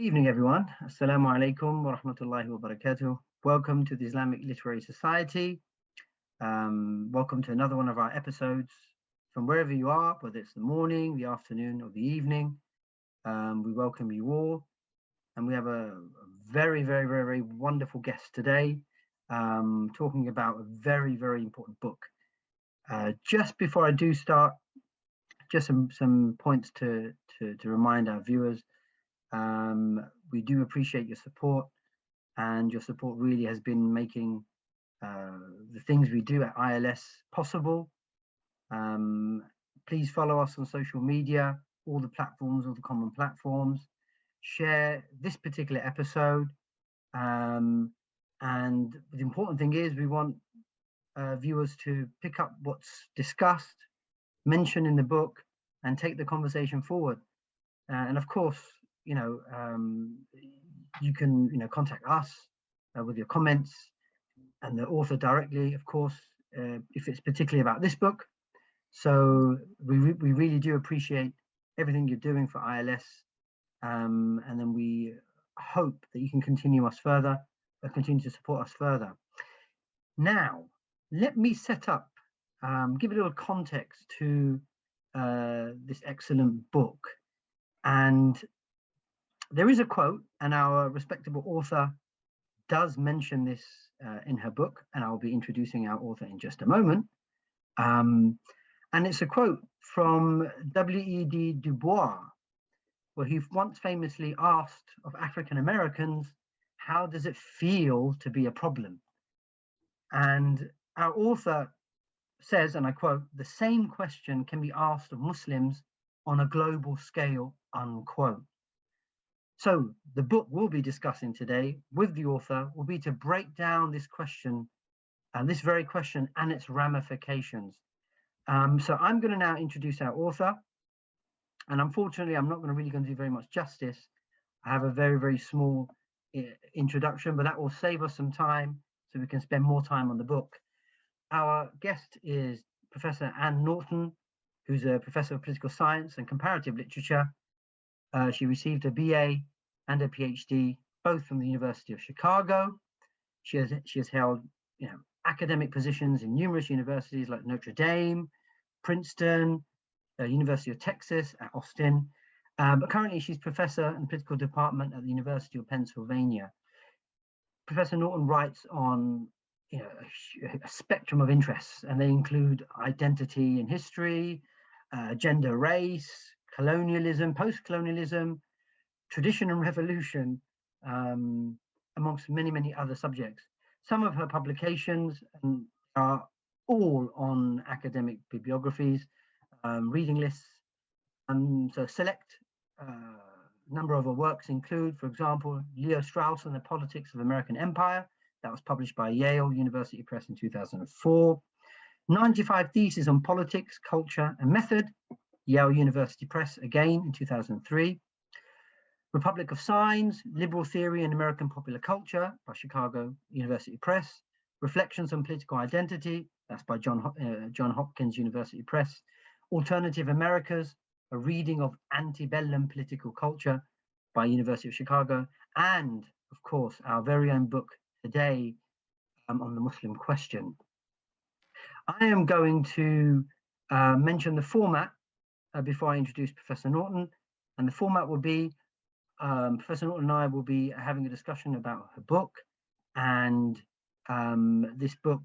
Evening, everyone. Assalamu alaikum wa rahmatullahi wa barakatuh. Welcome to the Islamic Literary Society. Welcome to another one of our episodes from wherever you are, whether it's the morning, the afternoon, or the evening. We welcome you all. And we have a very wonderful guest today, talking about a very important book. Just before I do start, just some points to remind our viewers. We do appreciate your support, and your support really has been making the things we do at ILS possible. Please follow us on social media, all the platforms, all the common platforms. Share this particular episode. And the important thing is we want viewers to pick up what's discussed, mentioned in the book, and take the conversation forward. And of course, you can contact us with your comments and the author directly, of course, if it's particularly about this book. So we really do appreciate everything you're doing for ILS, and then we hope that you can continue to support us further. Now, let me set up, give a little context to this excellent book. And there is a quote, and our respectable author does mention this in her book, and I'll be introducing our author in just a moment. And it's a quote from W.E.B. Du Bois, where he once famously asked of African Americans, how does it feel to be a problem? And our author says, and I quote, the same question can be asked of Muslims on a global scale, unquote. So the book we'll be discussing today with the author will be to break down this question, and this very question and its ramifications. So I'm going to now introduce our author, and unfortunately I'm not really going to do very much justice. I have a very small introduction, but that will save us some time so we can spend more time on the book. Our guest is Professor Anne Norton, who's a professor of political science and comparative literature. She received a BA and a PhD, both from the University of Chicago. She has held academic positions in numerous universities like Notre Dame, Princeton, University of Texas at Austin. But currently she's professor in political department at the University of Pennsylvania. Professor Norton writes on a spectrum of interests, and they include identity and history, gender, race, colonialism, post-colonialism, tradition and revolution, amongst many other subjects. Some of her publications are all on academic bibliographies, reading lists. So select number of her works include, for example, Leo Strauss and the Politics of American Empire. That was published by Yale University Press in 2004. 95 Theses on Politics, Culture and Method, Yale University Press, again in 2003. Republic of Signs, Liberal Theory and American Popular Culture by Chicago University Press. Reflections on Political Identity, that's by John Hopkins University Press. Alternative Americas, a reading of antebellum political culture by University of Chicago. And, of course, our very own book today on the Muslim question. I am going to mention the format before I introduce Professor Norton. And the format will be Professor Norton and I will be having a discussion about her book, and this book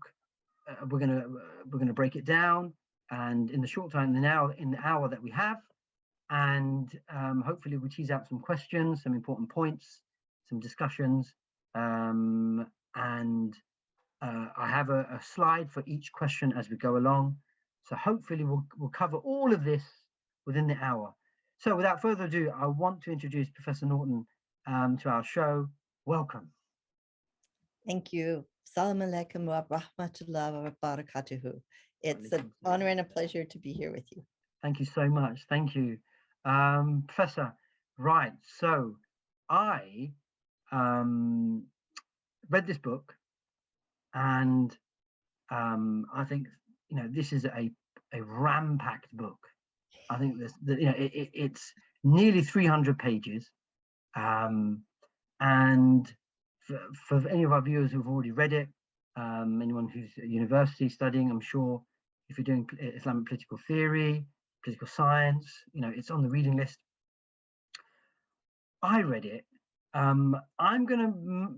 we're gonna break it down, and in the short time, in the hour that we have, and hopefully we'll tease out some questions, some important points, some discussions, and I have a slide for each question as we go along. So hopefully we'll cover all of this within the hour. So without further ado, I want to introduce Professor Norton to our show. Welcome. Thank you. Assalamu alaikum wa rahmatullahi wa barakatuhu. It's an honor and a pleasure to be here with you. Thank you so much. Thank you. Professor, right. So I read this book, and I think, this is a ram-packed book. I think it's nearly 300 pages. And for any of our viewers who've already read it, anyone who's at university studying, I'm sure if you're doing Islamic political theory, political science, it's on the reading list. I read it. I'm going to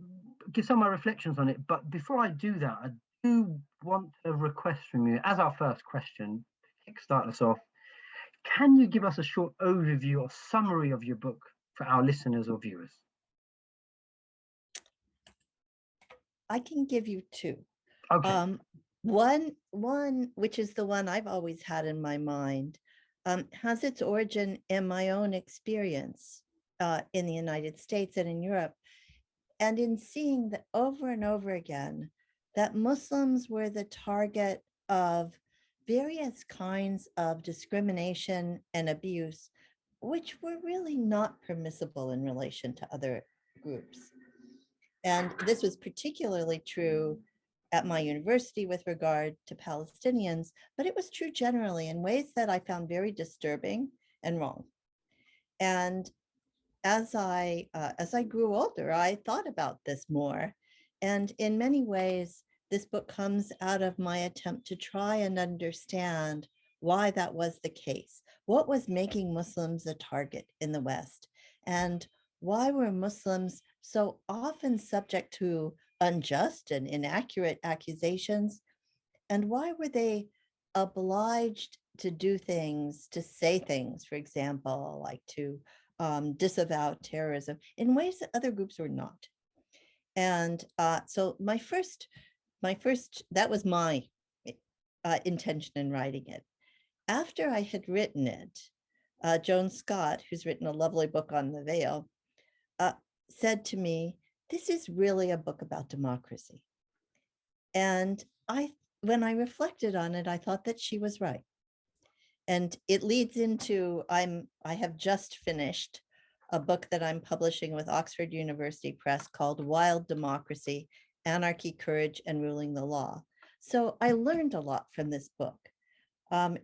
give some of my reflections on it, but before I do that, I do want a request from you as our first question to kickstart us off. Can you give us a short overview or summary of your book for our listeners or viewers? I can give you two. Okay. One, which is the one I've always had in my mind, has its origin in my own experience in the United States and in Europe, and in seeing that over and over again, that Muslims were the target of various kinds of discrimination and abuse, which were really not permissible in relation to other groups. And this was particularly true at my university with regard to Palestinians, but it was true generally in ways that I found very disturbing and wrong. And as I grew older, I thought about this more. And in many ways, this book comes out of my attempt to try and understand why that was the case. What was making Muslims a target in the West? And why were Muslims so often subject to unjust and inaccurate accusations? And why were they obliged to do things, to say things, for example, like to disavow terrorism in ways that other groups were not? And so my first, that was my intention in writing it. After I had written it, Joan Scott, who's written a lovely book on the veil, said to me, "This is really a book about democracy." And when I reflected on it, I thought that she was right. And it leads into, I have just finished a book that I'm publishing with Oxford University Press called Wild Democracy, Anarchy, Courage, and Ruling the Law. So I learned a lot from this book.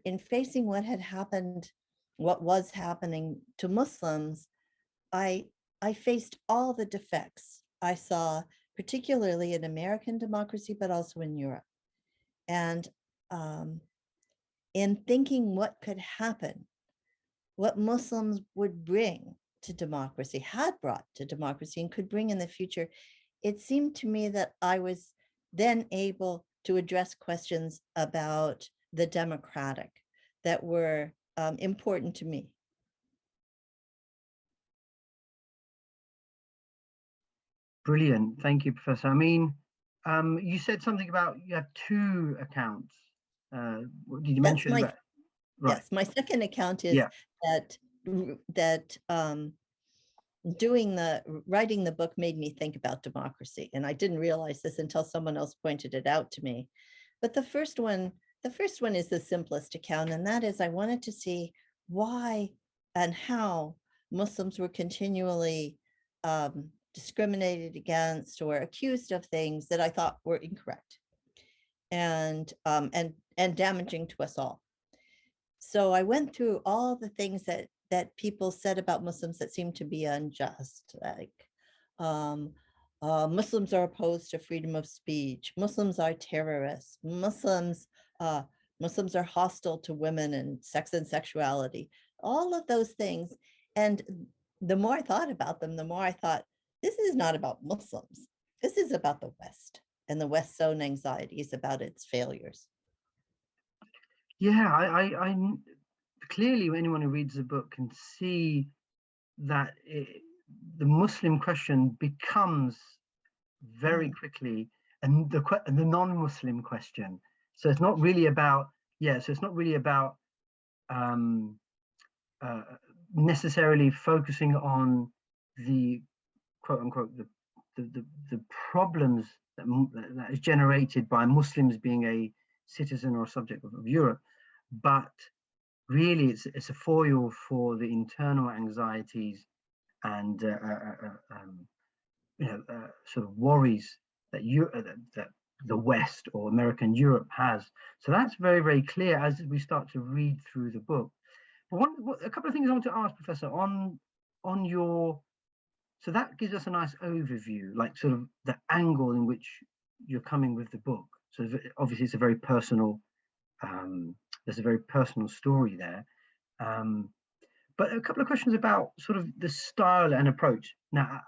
In facing what had happened, what was happening to Muslims, I faced all the defects I saw, particularly in American democracy, but also in Europe. And in thinking what could happen, what Muslims would bring to democracy, had brought to democracy, and could bring in the future, it seemed to me that I was then able to address questions about the democratic that were important to me. Brilliant. Thank you, Professor. I mean, you said something about you have two accounts. What did you mention about? Right. Yes, my second account is Yeah. that writing the book made me think about democracy, and I didn't realize this until someone else pointed it out to me. But the first one is the simplest account, and that is I wanted to see why and how Muslims were continually discriminated against or accused of things that I thought were incorrect and damaging to us all. So I went through all the things that people said about Muslims that seemed to be unjust, like Muslims are opposed to freedom of speech, Muslims are terrorists, Muslims are hostile to women and sex and sexuality, all of those things. And the more I thought about them, the more I thought, this is not about Muslims. This is about the West and the West's own anxieties about its failures. Yeah, I clearly anyone who reads the book can see that the Muslim question becomes very quickly and the non-Muslim question. So it's not really about necessarily focusing on the quote unquote the problems that is generated by Muslims being a citizen or a subject of Europe, but really it's a foil for the internal anxieties and sort of worries that that the West or American Europe has. So that's very, very clear as we start to read through the book. But a couple of things I want to ask, Professor, on your So that gives us a nice overview, like sort of the angle in which you're coming with the book. So obviously it's a very personal, there's a very personal story there. But a couple of questions about sort of the style and approach. Now,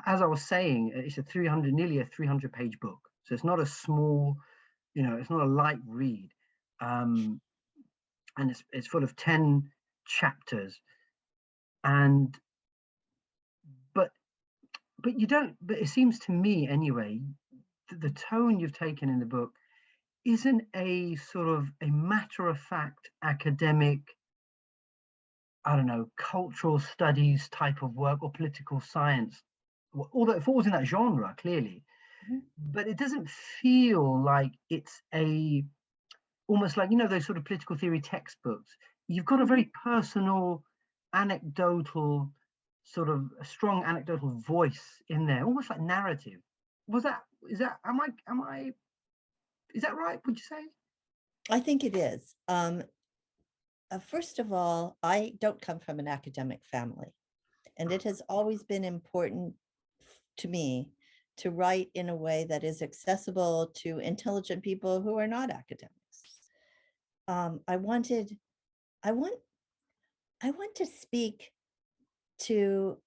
as I was saying, it's nearly a 300-page book. So it's not a small, it's not a light read. And it's full of 10 chapters. And but but it seems to me anyway, the tone you've taken in the book isn't a sort of a matter-of-fact academic, I don't know, cultural studies type of work or political science, although it falls in that genre clearly, but it doesn't feel like it's almost like, those sort of political theory textbooks. You've got a very personal, anecdotal, sort of a strong anecdotal voice in there, almost like narrative. Is that right? Would you say? I think it is. First of all, I don't come from an academic family, and it has always been important to me to write in a way that is accessible to intelligent people who are not academics. I want to speak to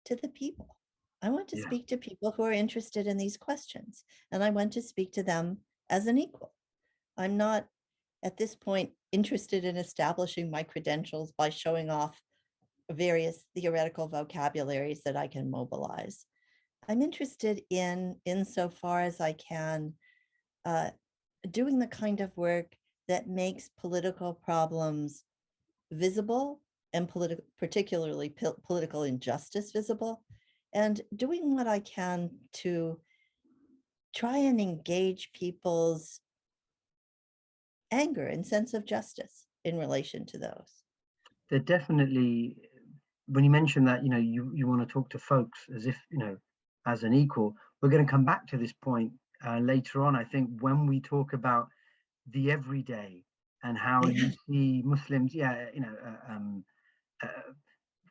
the people. I want to Yeah. speak to people who are interested in these questions, and I want to speak to them as an equal. I'm not at this point interested in establishing my credentials by showing off various theoretical vocabularies that I can mobilize. I'm interested in, insofar as I can, doing the kind of work that makes political problems visible and particularly political injustice visible, and doing what I can to try and engage people's anger and sense of justice in relation to those. They're definitely, when you mention that, you want to talk to folks as if, as an equal, we're going to come back to this point later on, I think, when we talk about the everyday and how you see Muslims,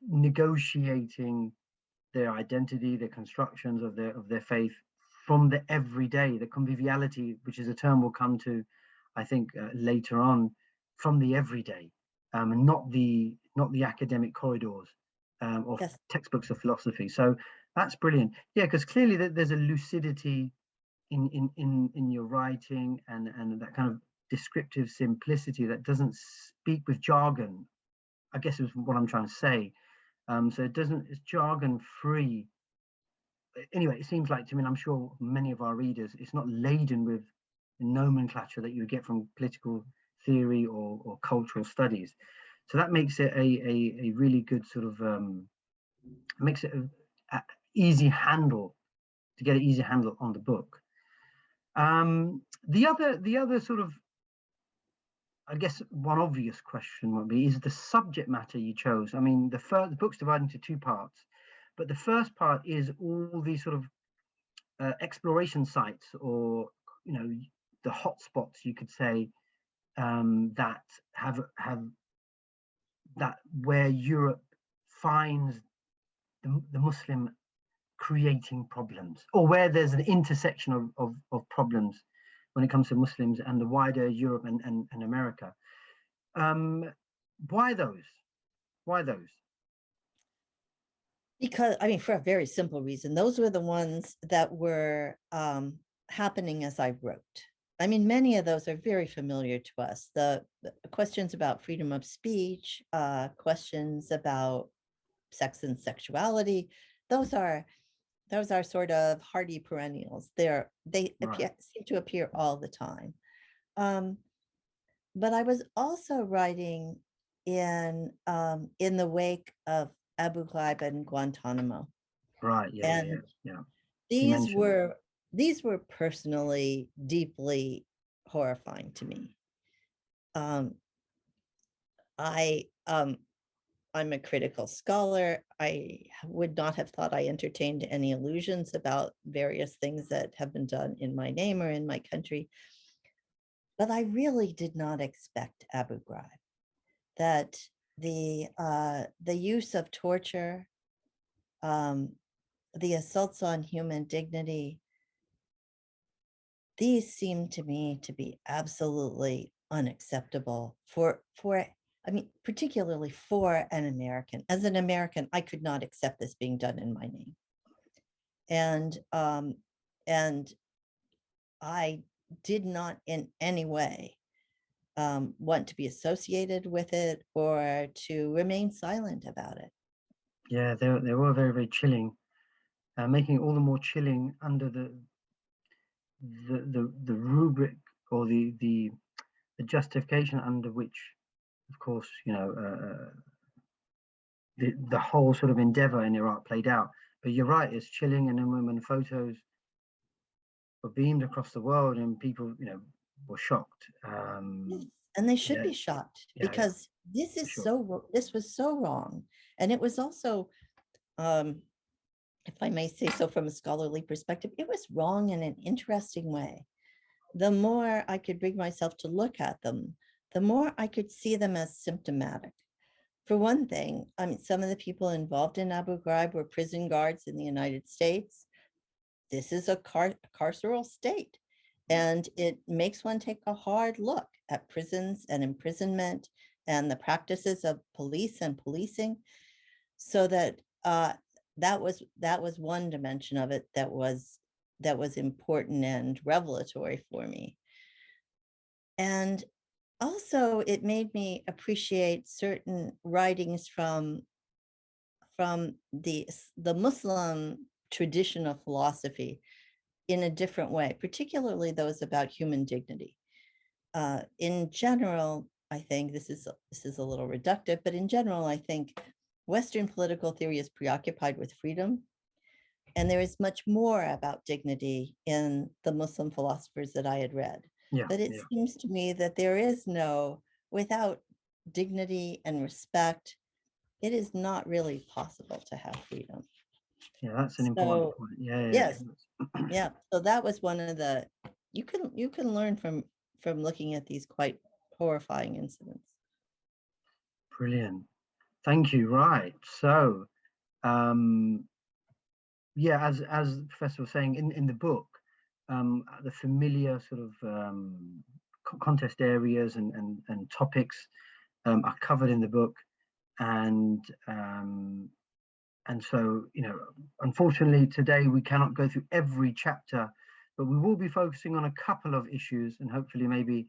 negotiating their identity, their constructions of their faith from the everyday, the conviviality, which is a term we'll come to, I think, later on, from the everyday, and not the academic corridors or Yes. textbooks of philosophy. So that's brilliant. Yeah, because clearly there's a lucidity in your writing and that kind of descriptive simplicity that doesn't speak with jargon, I guess is what I'm trying to say. So it's jargon free. Anyway, it seems like to me, and I'm sure many of our readers, it's not laden with nomenclature that you would get from political theory or cultural studies. So that makes it a really good sort of, makes it a easy handle, to get an easy handle on the book. The other sort of, I guess one obvious question would be, is the subject matter you chose. I mean, the book's divided into two parts, but the first part is all these sort of exploration sites, or the hotspots, you could say, that have that where Europe finds the Muslim creating problems, or where there's an intersection of problems when it comes to Muslims and the wider Europe and America. Why those? Why those? Because, I mean, for a very simple reason, those were the ones that were happening as I wrote. I mean, many of those are very familiar to us. The questions about freedom of speech, questions about sex and sexuality, those are sort of hardy perennials. They Right. seem to appear all the time. But I was also writing in the wake of Abu Ghraib and Guantanamo. Right. Yeah. Yeah. And Yeah. Yeah. You these mentioned that. were personally deeply horrifying to me. I'm a critical scholar. I would not have thought I entertained any illusions about various things that have been done in my name or in my country. But I really did not expect Abu Ghraib, that the use of torture the assaults on human dignity, these seem to me to be absolutely unacceptable I mean, particularly for an American. As an American, I could not accept this being done in my name. And I did not in any way want to be associated with it or to remain silent about it. Yeah, they were very, very chilling, making it all the more chilling under the rubric or the justification under which, of course, the whole sort of endeavor in Iraq played out. But you're right, it's chilling. And then when photos were beamed across the world and people, were shocked. Yes, and they should yeah, be shocked yeah, because this for is sure. this was so wrong. And it was also, if I may say so from a scholarly perspective, it was wrong in an interesting way. The more I could bring myself to look at them, the more I could see them as symptomatic. For one thing, I mean, some of the people involved in Abu Ghraib were prison guards in the United States. This is a carceral state, and it makes one take a hard look at prisons and imprisonment and the practices of police and policing. So that that was one dimension of it that was important and revelatory for me. And also it made me appreciate certain writings from the Muslim tradition of philosophy in a different way, particularly those about human dignity. In general, I think this is a little reductive, but in general, I think Western political theory is preoccupied with freedom, and there is much more about dignity in the Muslim philosophers that I had read. Yeah, But it seems to me that there is no, without dignity and respect, it is not really possible to have freedom. yeah, that's an important So point. Yeah. yes, yeah. So that was one of the, you can learn from looking at these quite horrifying incidents. Brilliant. Thank you. Right. So, yeah, as the professor was saying in the book, the familiar sort of contest areas and topics are covered in the book, and so unfortunately today we cannot go through every chapter, but we will be focusing on a couple of issues and hopefully maybe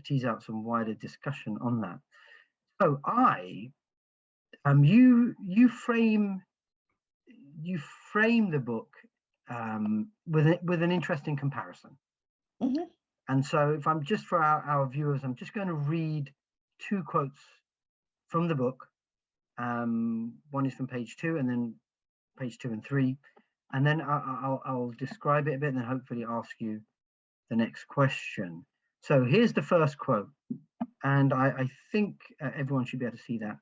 tease out some wider discussion on that. So you frame the book with an interesting comparison. Mhm. And so if I'm just for our viewers, I'm just going to read two quotes from the book. One is from page 2 and then page 2 and 3. And then I'll describe it a bit and then hopefully ask you the next question. So here's the first quote. And I think everyone should be able to see that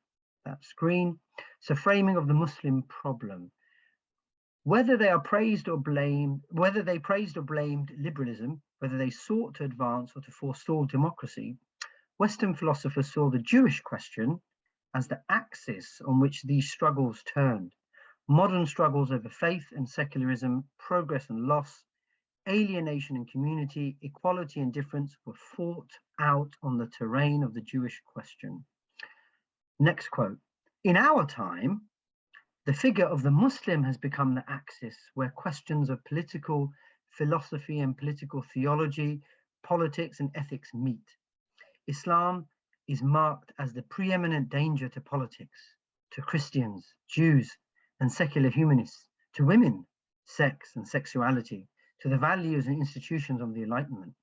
screen. It's a framing of the Muslim problem. Whether they praised or blamed liberalism, whether they sought to advance or to forestall democracy, Western philosophers saw the Jewish question as the axis on which these struggles turned. Modern struggles over faith and secularism, progress and loss, alienation and community, equality and difference were fought out on the terrain of the Jewish question. Next quote. In our time, the figure of the Muslim has become the axis where questions of political philosophy and political theology, politics and ethics meet. Islam is marked as the preeminent danger to politics, to Christians, Jews, and secular humanists, to women, sex and sexuality, to the values and institutions of the Enlightenment.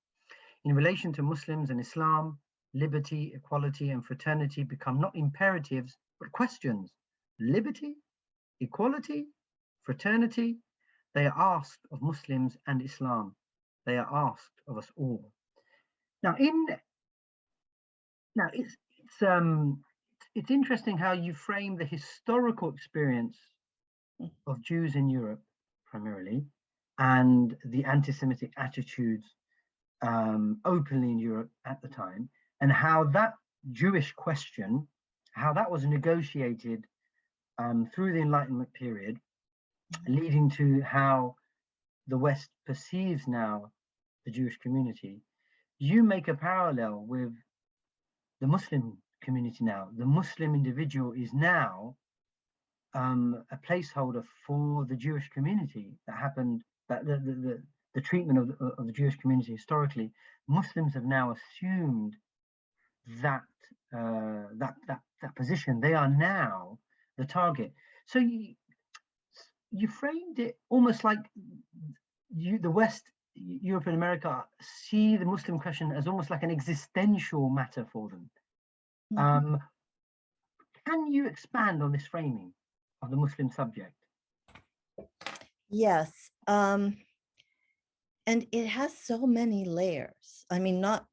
In relation to Muslims and Islam, liberty, equality, and fraternity become not imperatives, but questions. Liberty, equality, fraternity, they are asked of Muslims and Islam. They are asked of us all. Now, it's interesting how you frame the historical experience of Jews in Europe, primarily, and the anti-Semitic attitudes openly in Europe at the time, and how that Jewish question, how that was negotiated through the Enlightenment period, leading to how the West perceives now the Jewish community, you make a parallel with the Muslim community now. The Muslim individual is now a placeholder for the Jewish community. That happened, that the treatment of the Jewish community historically, Muslims have now assumed that that position. They are now the target. So you framed it almost like the West, Europe and America see the Muslim question as almost like an existential matter for them. Mm-hmm. Can you expand on this framing of the Muslim subject? Yes. And it has so many layers. I mean, not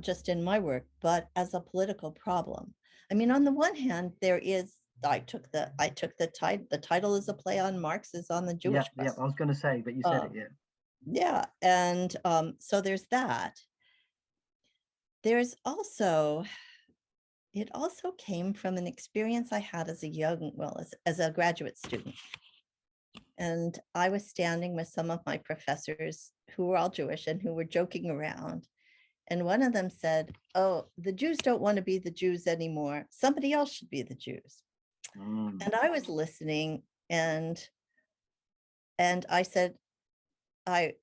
just in my work, but as a political problem. I mean, on the one hand, there is, I took the title is a play on Marx, is on the Jewish question. Yeah, I was going to say, but you said it, yeah. Yeah, and so there's that. There's also, it also came from an experience I had as a young, well, as a graduate student. And I was standing with some of my professors who were all Jewish and who were joking around. And one of them said, "Oh, the Jews don't want to be the Jews anymore. Somebody else should be the Jews." And I was listening, and I said, I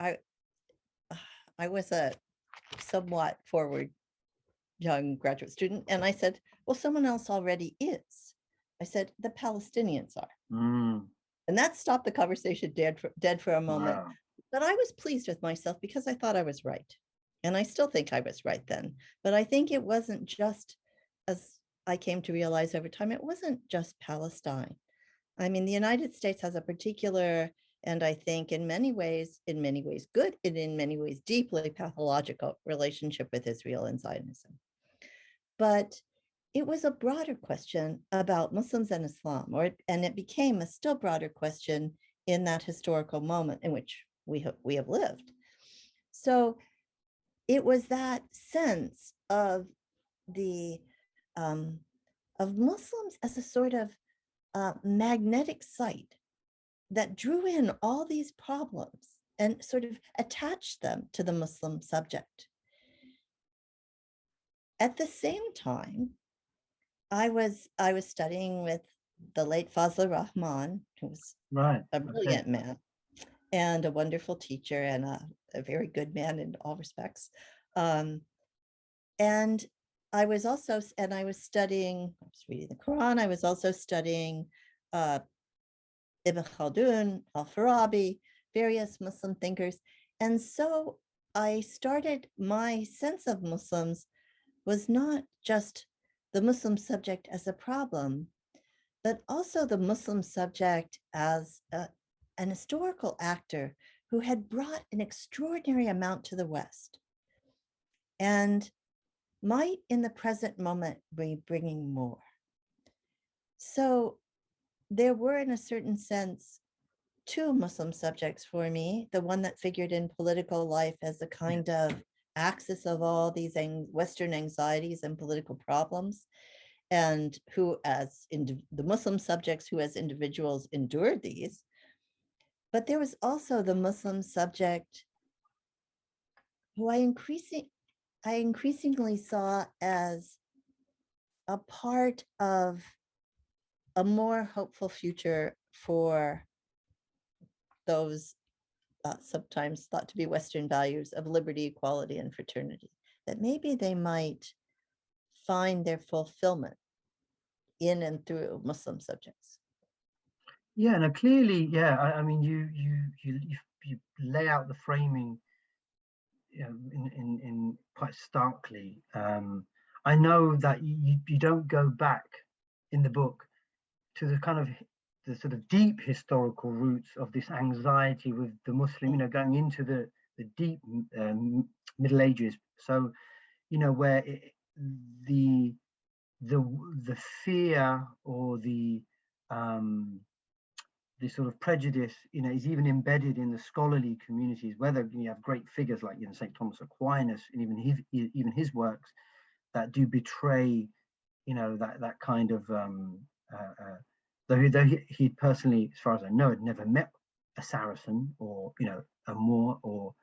was a somewhat forward young graduate student, and I said, "Well, someone else already is." I said, "The Palestinians are." And that stopped the conversation dead for a moment. Wow. But I was pleased with myself because I thought I was right. And I still think I was right then. But I think it wasn't just, as I came to realize over time, it wasn't just Palestine. I mean, the United States has a particular, and I think in many ways good, and in many ways deeply pathological relationship with Israel and Zionism. But it was a broader question about Muslims and Islam, and it became a still broader question in that historical moment in which we have lived. So it was that sense of the of Muslims as a sort of magnetic site that drew in all these problems and sort of attached them to the Muslim subject. At the same time, I was studying with the late Fazlur Rahman, who was a brilliant man and a wonderful teacher and a very good man in all respects. And I was studying, I was reading the Quran. I was also studying Ibn Khaldun, Al-Farabi, various Muslim thinkers. And so I started, my sense of Muslims was not just the Muslim subject as a problem, but also the Muslim subject as an historical actor who had brought an extraordinary amount to the West and might in the present moment be bringing more. So there were, in a certain sense, two Muslim subjects for me, the one that figured in political life as a kind of axis of all these Western anxieties and political problems, and who as the Muslim subjects who as individuals endured these. But there was also the Muslim subject who I increasingly saw as a part of a more hopeful future for those sometimes thought to be Western values of liberty, equality, and fraternity, that maybe they might find their fulfillment in and through Muslim subjects. Yeah, no, clearly, yeah. I mean, you lay out the framing, you know, in quite starkly. I know that you don't go back in the book to the kind of the sort of deep historical roots of this anxiety with the Muslim, you know, going into the deep Middle Ages. So, you know, where the fear or the sort of prejudice, you know, is even embedded in the scholarly communities. Whether you have great figures like, you know, St. Thomas Aquinas and even his works that do betray, you know, that kind of he personally, as far as I know, had never met a Saracen or, you know, a Moor or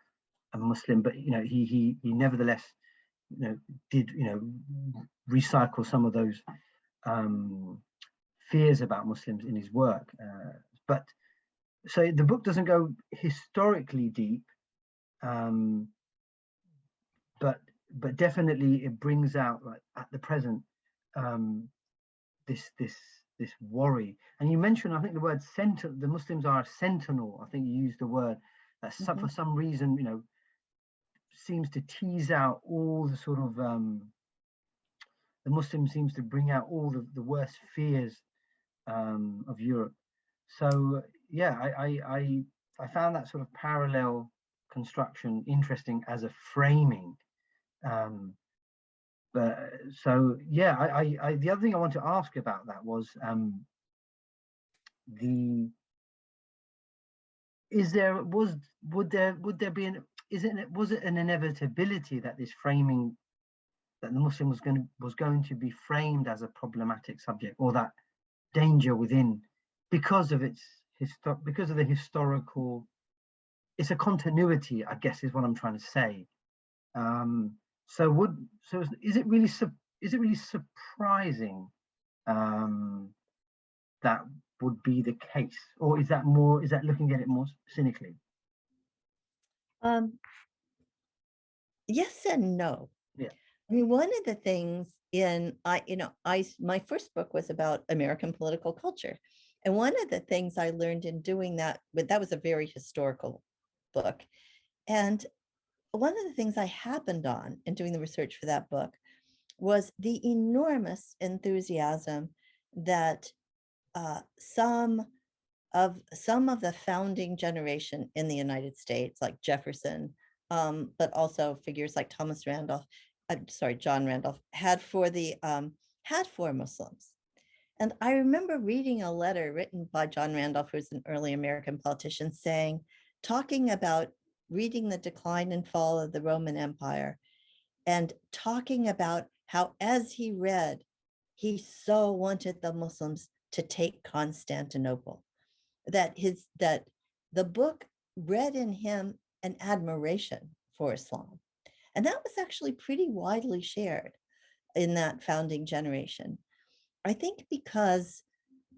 a Muslim, but, you know, he nevertheless, you know, did, you know, recycle some of those fears about Muslims in his work. But so the book doesn't go historically deep, but definitely it brings out, like, at the present, this worry. And you mentioned, I think, the word sentinel. The Muslims are a sentinel. I think you used the word that for some reason, you know, seems to tease out all the sort of the Muslim seems to bring out all the worst fears of Europe. So yeah, I found that sort of parallel construction interesting as a framing. But so yeah, I the other thing I want to ask about that was the would there be an was it an inevitability that this framing, that the Muslim was going to be framed as a problematic subject, or that danger within, because of its because of the historical, it's a continuity, I guess, is what I'm trying to say. So is it really surprising that would be the case, or is that looking at it more cynically? Yes and no. Yeah. I mean, one of the things my first book was about American political culture. And one of the things I learned in doing that, but that was a very historical book. And one of the things I happened on in doing the research for that book was the enormous enthusiasm that some of the founding generation in the United States, like Jefferson, but also figures like John Randolph, had for Muslims. And I remember reading a letter written by John Randolph, who's an early American politician, talking about reading the decline and fall of the Roman Empire, and talking about how, as he read, he so wanted the Muslims to take Constantinople, that the book read in him an admiration for Islam. And that was actually pretty widely shared in that founding generation. I think because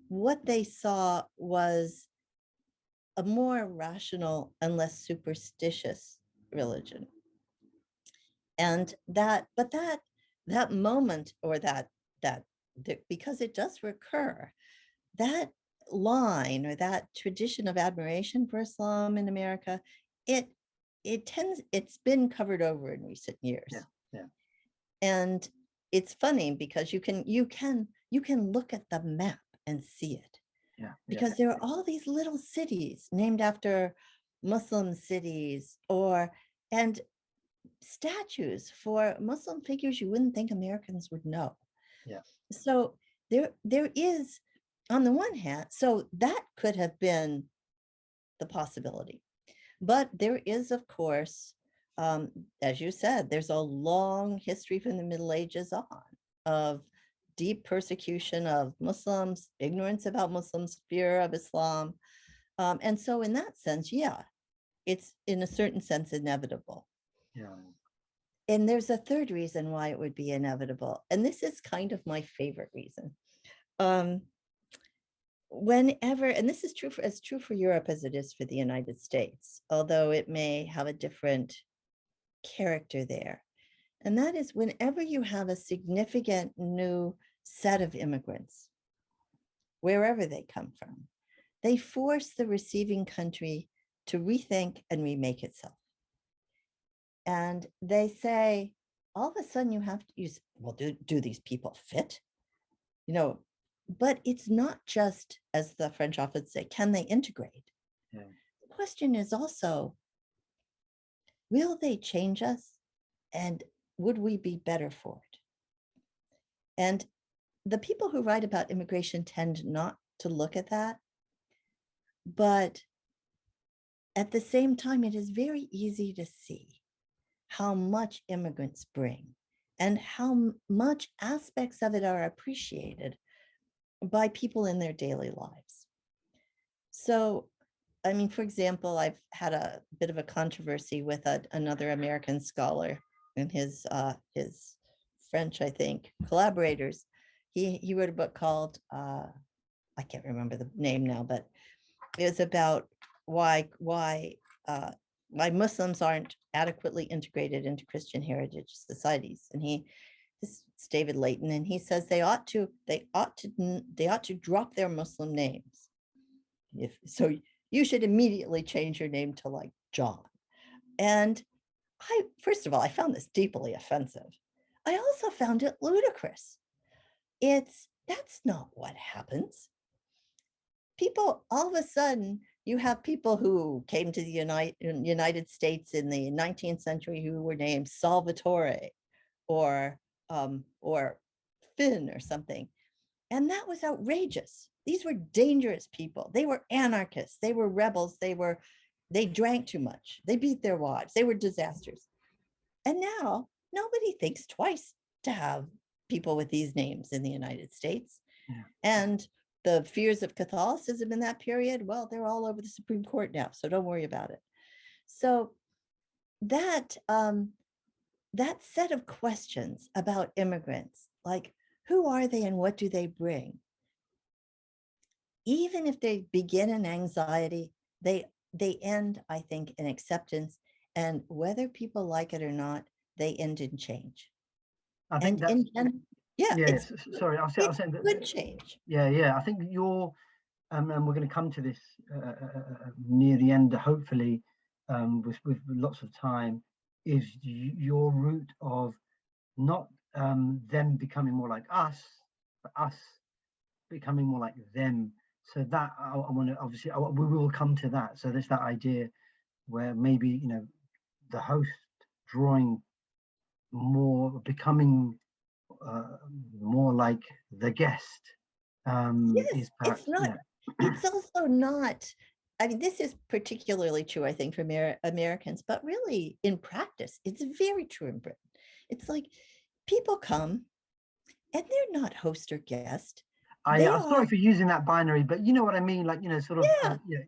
what they saw was a more rational and less superstitious religion. And that moment, or that because it does recur, that line or that tradition of admiration for Islam in America, it's been covered over in recent years. Yeah. And it's funny because you can look at the map and see it. Yeah. Because there are all these little cities named after Muslim cities, and statues for Muslim figures you wouldn't think Americans would know. Yeah. So there is, on the one hand, so that could have been the possibility. But there is, of course, as you said, there's a long history from the Middle Ages on of deep persecution of Muslims, ignorance about Muslims, fear of Islam. And so in that sense, yeah, it's in a certain sense inevitable. Yeah. And there's a third reason why it would be inevitable. And this is kind of my favorite reason. Whenever, and this is as true for Europe as it is for the United States, although it may have a different character there. And that is, whenever you have a significant new set of immigrants, wherever they come from, they force the receiving country to rethink and remake itself. And they say, all of a sudden you have to use, well, do these people fit? But it's not just, as the French often say, can they integrate? Yeah. The question is also, will they change us? And would we be better for it? And the people who write about immigration tend not to look at that. But at the same time, it is very easy to see how much immigrants bring and how much aspects of it are appreciated by people in their daily lives. So, I mean, for example, I've had a bit of a controversy with another American scholar and his French, I think, collaborators. He wrote a book called, I can't remember the name now, but it was about why Muslims aren't adequately integrated into Christian heritage societies. And this is David Layton, and he says they ought to drop their Muslim names. So you should immediately change your name to like John. And first of all, I found this deeply offensive. I also found it ludicrous. That's not what happens. People, all of a sudden, you have people who came to the United States in the 19th century who were named Salvatore or Finn or something. And that was outrageous. These were dangerous people. They were anarchists. They were rebels. They drank too much. They beat their wives. They were disasters. And now nobody thinks twice to have people with these names in the United States. Yeah. And the fears of Catholicism in that period, well, they're all over the Supreme Court now, so don't worry about it. So that set of questions about immigrants, like who are they and what do they bring? Even if they begin in anxiety, they end, I think, in acceptance. And whether people like it or not, they end in change. I think it's sorry, I'll say that good change. Yeah. I think you're, and we're going to come to this near the end, hopefully, with lots of time, is your route of not them becoming more like us, but us becoming more like them. So that I want to, obviously, we will come to that. So there's that idea where maybe, the host drawing more, becoming more like the guest. Yes, is perhaps, it's not. It's also not. I mean, this is particularly true, I think, for Americans, but really in practice, it's very true in Britain. It's like people come and they're not host or guest. I'm sorry for using that binary, but you know what I mean, like, sort of,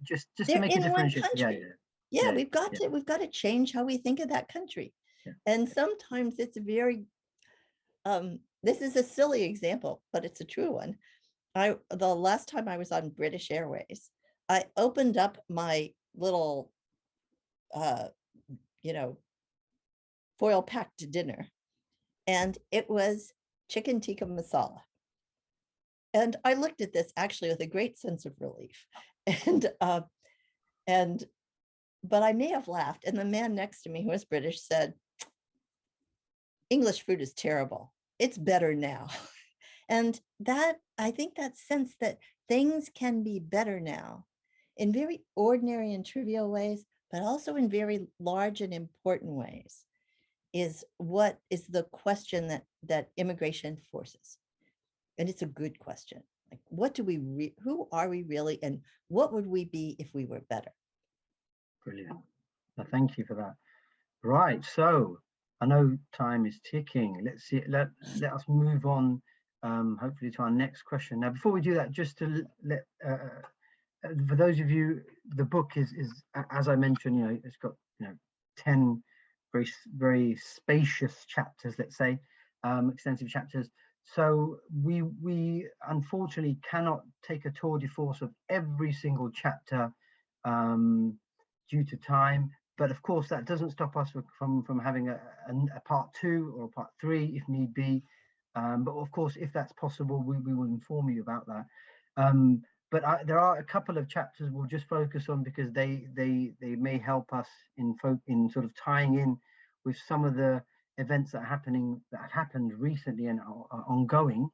just to make a differentiation. Yeah, we've got to change how we think of that country. Yeah. And sometimes it's very, this is a silly example, but it's a true one. The last time I was on British Airways, I opened up my little, foil packed dinner, and it was chicken tikka masala. And I looked at this actually with a great sense of relief. But I may have laughed. And the man next to me, who was British, said, English food is terrible. It's better now. And that, I think that sense that things can be better now in very ordinary and trivial ways, but also in very large and important ways, is what is the question that immigration forces. And it's a good question. Like, who are we really, and what would we be if we were better? Brilliant. Thank you for that. Right. So I know time is ticking. Let's see. Let us move on. Hopefully to our next question. Now, before we do that, just to let for those of you, the book is as I mentioned, it's got 10 very, very spacious chapters. Let's say extensive chapters. So we unfortunately cannot take a tour de force of every single chapter due to time. But of course, that doesn't stop us from having a part 2 or a part 3 if need be. But of course, if that's possible, we will inform you about that. But there are a couple of chapters we'll just focus on because they may help us in sort of tying in with some of the events that have happened recently and are ongoing.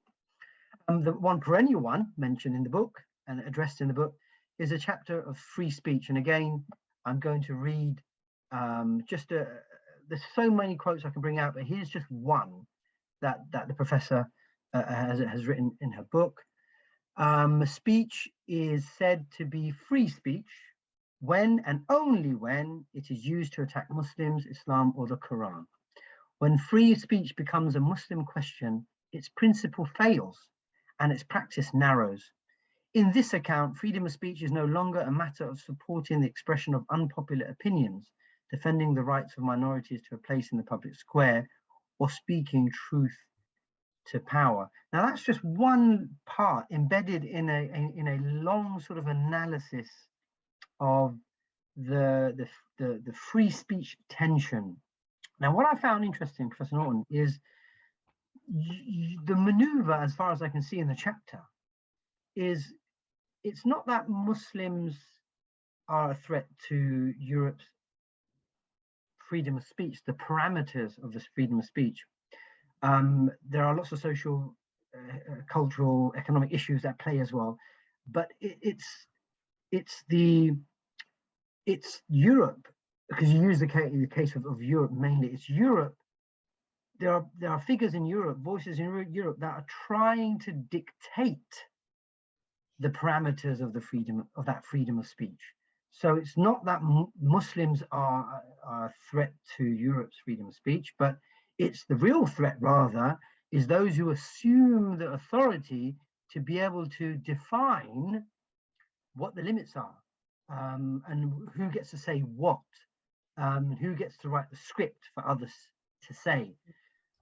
The one perennial one mentioned in the book and addressed in the book is a chapter of free speech. And again, I'm going to read there's so many quotes I can bring out, but here's just one that the professor has written in her book. Speech is said to be free speech when and only when it is used to attack Muslims, Islam, or the Quran. When free speech becomes a Muslim question, its principle fails, and its practice narrows. In this account, freedom of speech is no longer a matter of supporting the expression of unpopular opinions, defending the rights of minorities to a place in the public square, or speaking truth to power. Now, that's just one part embedded in a long sort of analysis of the free speech tension. Now, what I found interesting, Professor Norton, is the maneuver, as far as I can see in the chapter, is it's not that Muslims are a threat to Europe's freedom of speech, the parameters of this freedom of speech. There are lots of social, cultural, economic issues at play as well, but it's Europe, because you use the case of Europe mainly. It's Europe. There are figures in Europe, voices in Europe that are trying to dictate the parameters of the freedom of that freedom of speech. So it's not that Muslims are a threat to Europe's freedom of speech, but it's the real threat, rather, is those who assume the authority to be able to define what the limits are, and who gets to say what, who gets to write the script for others to say.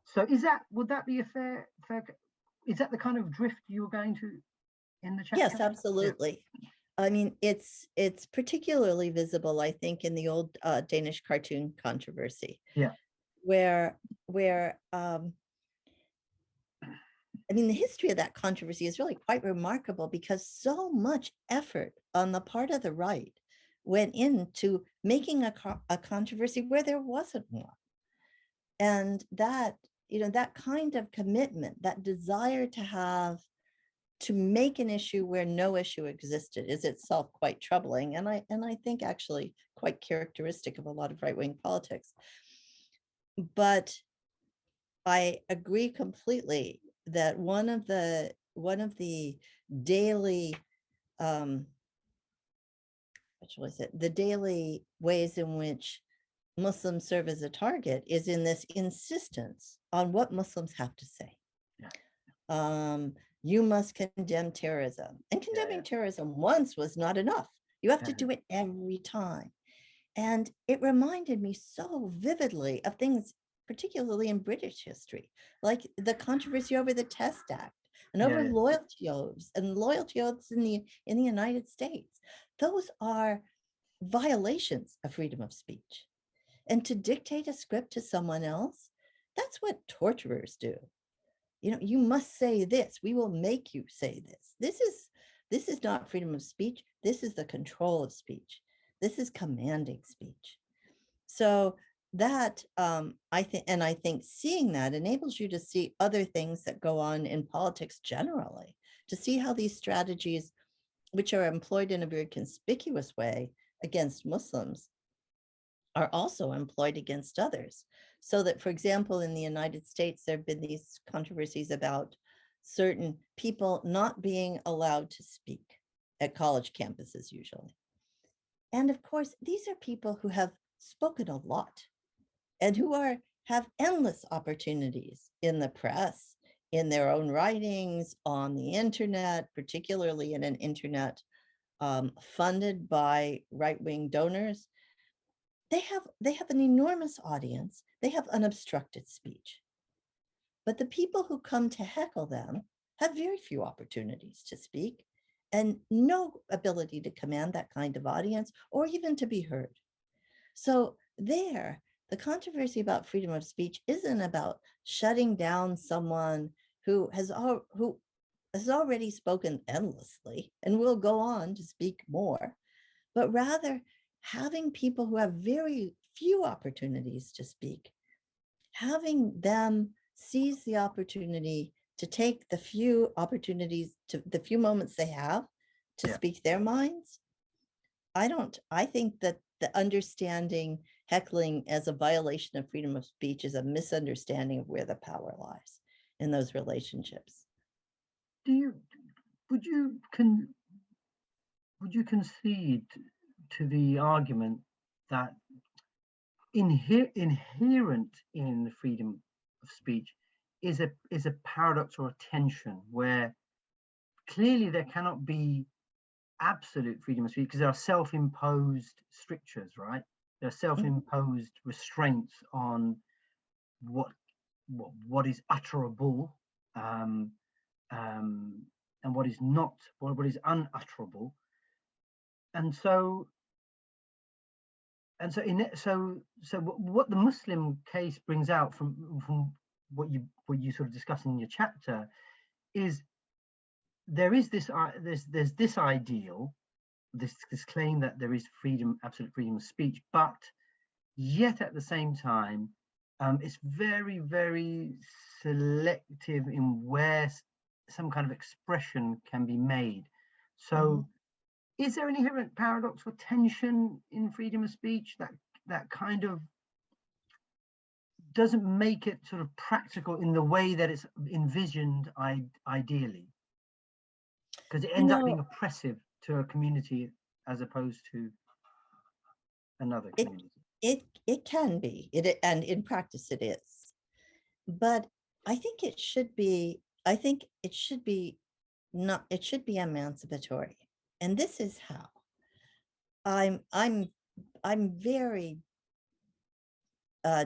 So would that be a fair, is that the kind of drift you were going to in the chapter? Yes, absolutely. Yeah. I mean, it's particularly visible, I think, in the old Danish cartoon controversy. Yeah. Where I mean, the history of that controversy is really quite remarkable, because so much effort on the part of the right went into making a controversy where there wasn't one. And that, that kind of commitment, that desire to make an issue where no issue existed, is itself quite troubling. And I think actually quite characteristic of a lot of right-wing politics. But I agree completely that one of the daily the daily ways in which Muslims serve as a target is in this insistence on what Muslims have to say. Yeah. You must condemn terrorism, and condemning terrorism once was not enough. You have to do it every time. And it reminded me so vividly of things, particularly in British history, like the controversy over the Test Act and over loyalty oaths in the United States. Those are violations of freedom of speech. And to dictate a script to someone else, that's what torturers do. You must say this. We will make you say this. This is not freedom of speech. This is the control of speech. This is commanding speech. So that I think seeing that enables you to see other things that go on in politics generally, to see how these strategies, which are employed in a very conspicuous way against Muslims, are also employed against others. So that, for example, in the United States, there have been these controversies about certain people not being allowed to speak at college campuses usually. And of course, these are people who have spoken a lot and who have endless opportunities in the press, in their own writings, on the internet, particularly in an internet funded by right-wing donors. They have an enormous audience. They have unobstructed speech. But the people who come to heckle them have very few opportunities to speak and no ability to command that kind of audience or even to be heard. So the controversy about freedom of speech isn't about shutting down someone who has already spoken endlessly and will go on to speak more, but rather having people who have very few opportunities to speak, having them seize the opportunity to take the few moments they have to speak their minds. I think that the understanding heckling as a violation of freedom of speech is a misunderstanding of where the power lies in those relationships. Would you concede to the argument that inherent in the freedom of speech is a paradox or a tension where clearly there cannot be absolute freedom of speech because there are self-imposed strictures, right? There are self-imposed restraints on what is utterable, and what is not, what is unutterable. And so what the Muslim case brings out from what you sort of discuss in your chapter is there is this there's this ideal, this claim that there is freedom, absolute freedom of speech, but yet at the same time it's very, very selective in where some kind of expression can be made. So is there an inherent paradox or tension in freedom of speech that kind of doesn't make it sort of practical in the way that it's envisioned ideally? Because it ends up being oppressive to a community as opposed to another community. It can be, and in practice it is. But I think it should be not, it should be emancipatory. And this is how. I'm very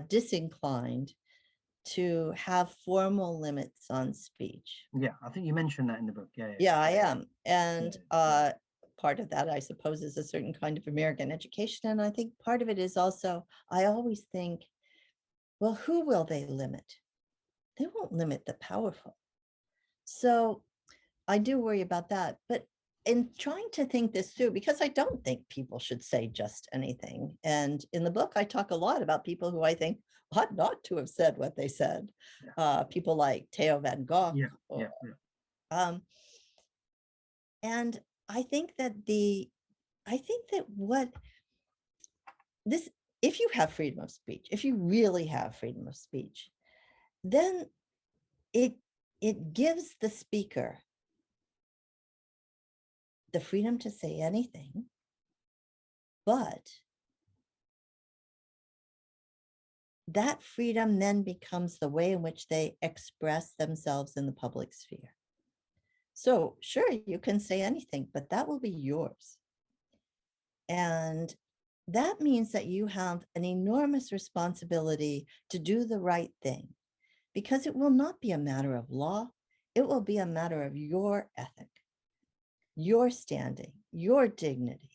disinclined to have formal limits on speech. Yeah, I think you mentioned that in the book. Yeah, I am. And part of that, I suppose, is a certain kind of American education. And I think part of it is also, I always think, well, who will they limit? They won't limit the powerful. So I do worry about that. But in trying to think this through, because I don't think people should say just anything. And in the book, I talk a lot about people who I think ought not to have said what they said. People like Theo van Gogh. And I think that if you have freedom of speech, if you really have freedom of speech, then it gives the speaker the freedom to say anything, but that freedom then becomes the way in which they express themselves in the public sphere. So sure, you can say anything, but that will be yours. And that means that you have an enormous responsibility to do the right thing, because it will not be a matter of law. It will be a matter of your ethic, your standing, your dignity,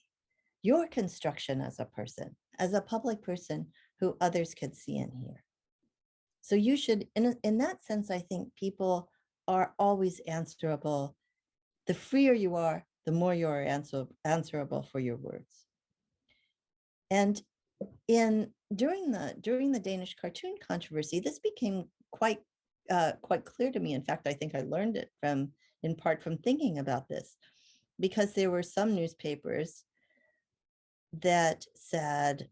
your construction as a person, as a public person who others could see and hear. So you should, in that sense, I think people are always answerable. The freer you are, the more you are answerable for your words. And during the Danish cartoon controversy, this became quite clear to me. In fact, I think I learned it in part from thinking about this, because there were some newspapers that said,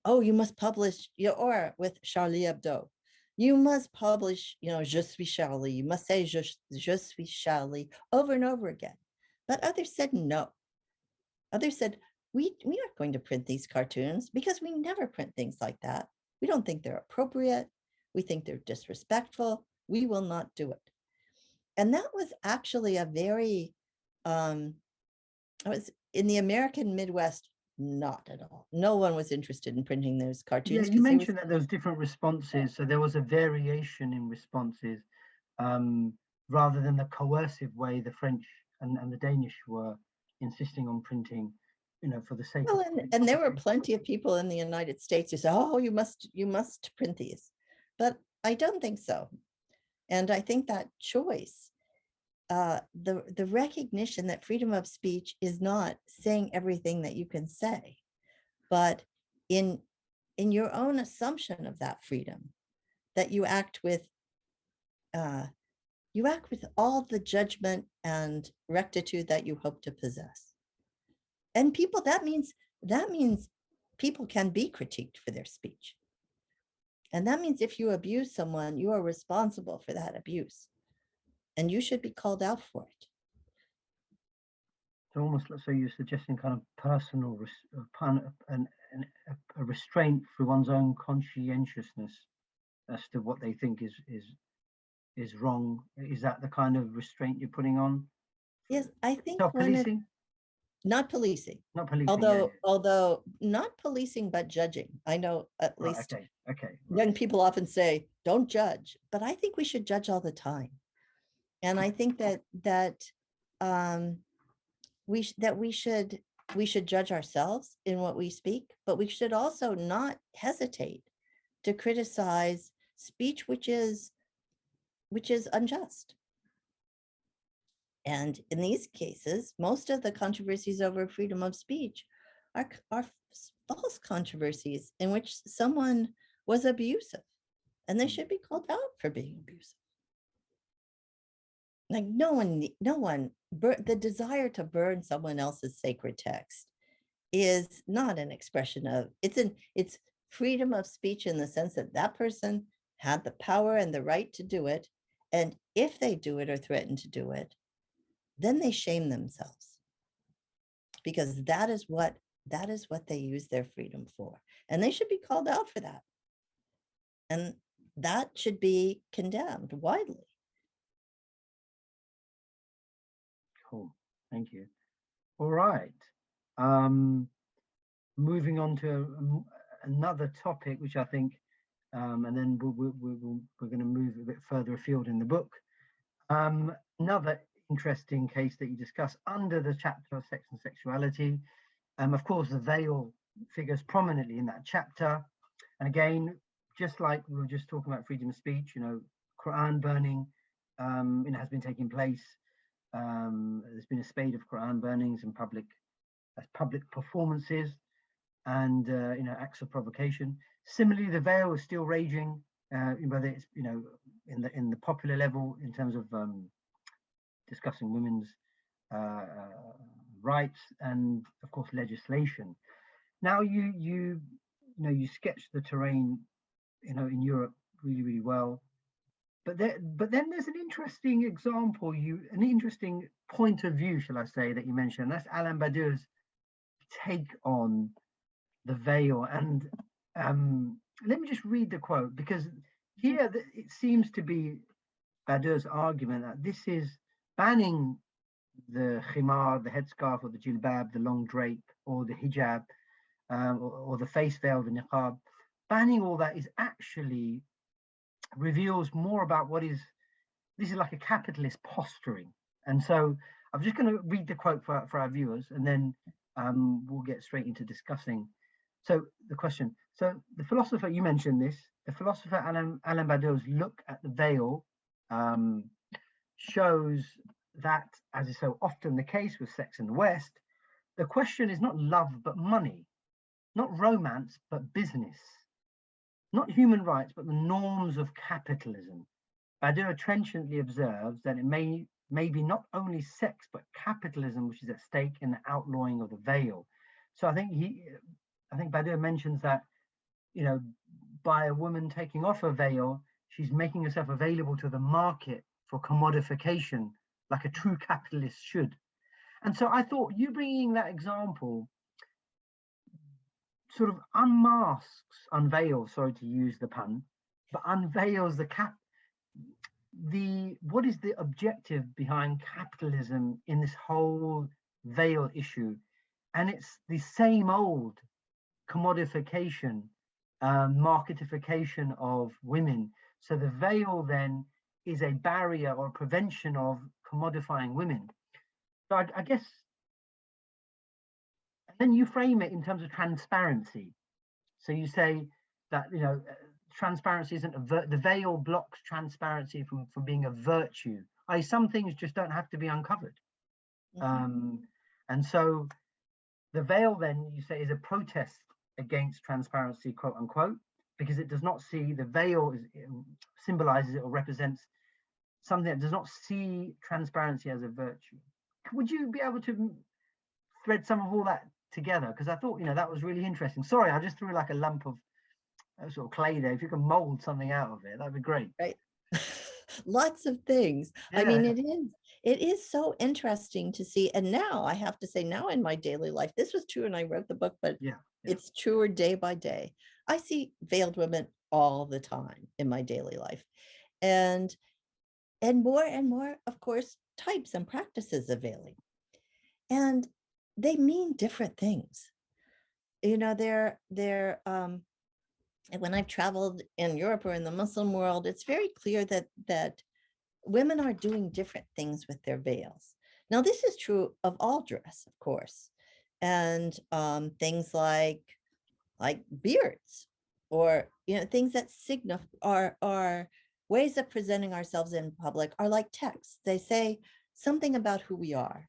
oh, you must publish, or with Charlie Hebdo, you must publish, je suis Charlie. You must say je suis Charlie over and over again. But others said no. Others said, we aren't going to print these cartoons because we never print things like that. We don't think they're appropriate. We think they're disrespectful. We will not do it. And that was actually a very, I was in the American Midwest, not at all. No one was interested in printing those cartoons. Yeah, you mentioned that there was different responses. So there was a variation in responses, rather than the coercive way the French and the Danish were insisting on printing, for the sake of. And there were plenty of people in the United States who said, oh, you must print these. But I don't think so. And I think that choice, the recognition that freedom of speech is not saying everything that you can say, but in your own assumption of that freedom, that you act with all the judgment and rectitude that you hope to possess. And people, that means people can be critiqued for their speech. And that means if you abuse someone, you are responsible for that abuse. And you should be called out for it. So almost, let's say, you're suggesting kind of personal a restraint through one's own conscientiousness as to what they think is wrong. Is that the kind of restraint you're putting on? Yes, I think one of, Self-policing? not policing, Not policing, yeah, although not policing, but judging. I know at right, least okay, right. young people often say, don't judge, but I think we should judge all the time. And I think that um, we should judge ourselves in what we speak, but we should also not hesitate to criticize speech which is unjust. And in these cases, most of the controversies over freedom of speech are false controversies in which someone was abusive, and they should be called out for being abusive. Like no one, the desire to burn someone else's sacred text is not an expression of, it's freedom of speech in the sense that that person had the power and the right to do it. And if they do it or threaten to do it, then they shame themselves, because that is what they use their freedom for. And they should be called out for that. And that should be condemned widely. Cool, thank you. All right. Moving on to another topic, which I think, and then we're going to move a bit further afield in the book. Another interesting case that you discuss under the chapter of sex and sexuality. Of course, the veil figures prominently in that chapter. And again, just like we were just talking about freedom of speech, Quran burning, has been taking place. There's been a spate of Quran burnings in public performances and acts of provocation. Similarly, the veil is still raging, whether it's in the popular level in terms of discussing women's rights and of course legislation. Now you sketch the terrain in Europe really well, but then there's an interesting example, an interesting point of view, shall I say, that you mentioned. That's Alain Badiou's take on the veil. And let me just read the quote, because here it seems to be Badiou's argument that this is banning the khimar, the headscarf, or the jilbab, the long drape, or the hijab, or the face veil, the niqab. Banning all that is actually reveals more about this is like a capitalist posturing. And so I'm just going to read the quote for our viewers, and then we'll get straight into discussing. So the question, so the philosopher, you mentioned this, the philosopher Alain Badiou's look at the veil shows that, as is so often the case with sex in the West, the question is not love but money, not romance but business, not human rights but the norms of capitalism. Badiou trenchantly observes that it may be not only sex but capitalism which is at stake in the outlawing of the veil. So I think Badiou mentions that, by a woman taking off her veil, she's making herself available to the market for commodification, like a true capitalist should. And so I thought you bringing that example sort of unveils, sorry to use the pun, but unveils what is the objective behind capitalism in this whole veil issue. And it's the same old commodification, marketification of women. So the veil then is a barrier or a prevention of commodifying women. So I guess, and then you frame it in terms of transparency. So you say that, transparency isn't the veil blocks transparency from being a virtue. Some things just don't have to be uncovered. Mm-hmm. And so the veil then, you say, is a protest against transparency, quote unquote, because it does not see the veil symbolizes it or represents something that does not see transparency as a virtue. Would you be able to thread some of all that together? Because I thought, that was really interesting. Sorry, I just threw like a lump of sort of clay there. If you can mold something out of it, that'd be great. Right. Lots of things. Yeah. I mean, it is so interesting to see. And now I have to say, now in my daily life, this was true when I wrote the book, but it's truer day by day. I see veiled women all the time in my daily life. And more, of course, types and practices of veiling. And they mean different things. You know, when I've traveled in Europe or in the Muslim world, it's very clear that women are doing different things with their veils. Now, this is true of all dress, of course, and things like beards, or things that signify are ways of presenting ourselves in public, are like texts. They say something about who we are,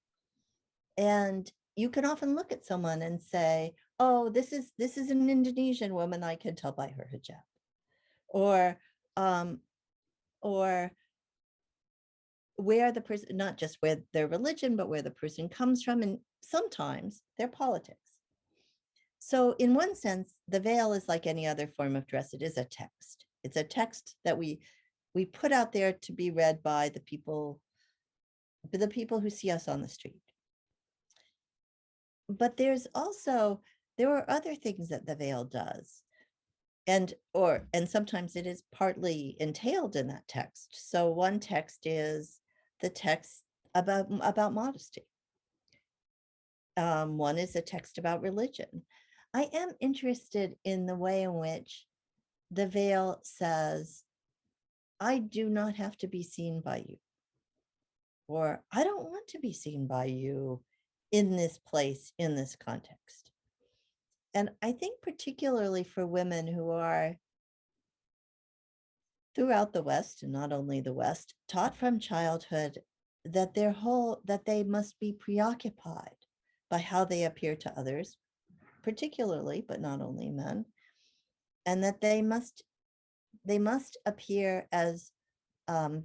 and you can often look at someone and say, oh, this is an Indonesian woman, I can tell by her hijab, or or where the person, not just where their religion, but where the person comes from, and sometimes their politics. So in one sense, the veil is like any other form of dress. It is a text. It's a text that we put out there to be read by the people who see us on the street. But there are other things that the veil does. And sometimes it is partly entailed in that text. So one text is the text about modesty. One is a text about religion. I am interested in the way in which the veil says, I do not have to be seen by you, or I don't want to be seen by you in this place, in this context. And I think particularly for women who are throughout the West, and not only the West, taught from childhood that that they must be preoccupied by how they appear to others, particularly, but not only men, and that they must appear as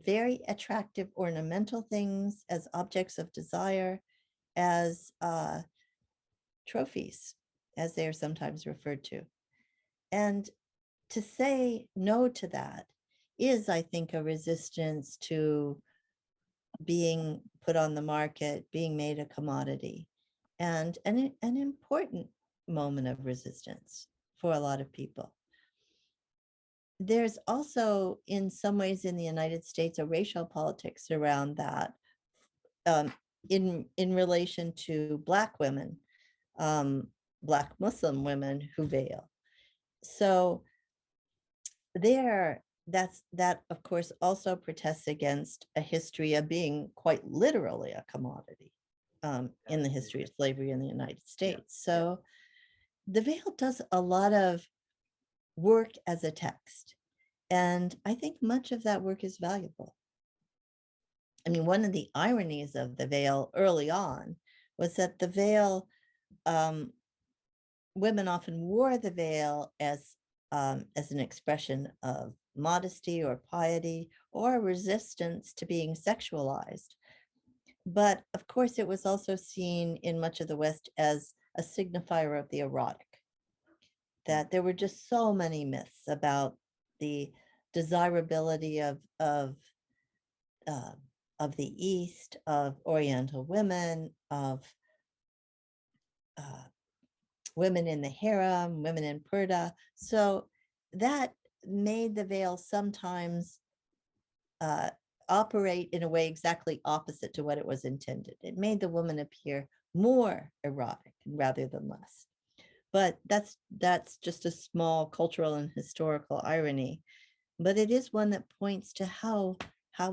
very attractive ornamental things, as objects of desire, as trophies, as they are sometimes referred to. And to say no to that is, I think, a resistance to being put on the market, being made a commodity, and an important moment of resistance for a lot of people. There's also, in some ways in the United States, a racial politics around that, in relation to Black women, Black Muslim women who veil. So that of course also protests against a history of being quite literally a commodity in the history of slavery in the United States. So the veil does a lot of work as a text, and I think much of that work is valuable. I mean, one of the ironies of the veil early on was that the veil, women often wore the veil as an expression of modesty or piety or resistance to being sexualized. But of course, it was also seen in much of the West as a signifier of the erotic, that there were just so many myths about the desirability of the East, of Oriental women, of women in the harem, women in purdah. So that made the veil sometimes operate in a way exactly opposite to what it was intended. It made the woman appear more erotic rather than less. But that's just a small cultural and historical irony. But it is one that points to how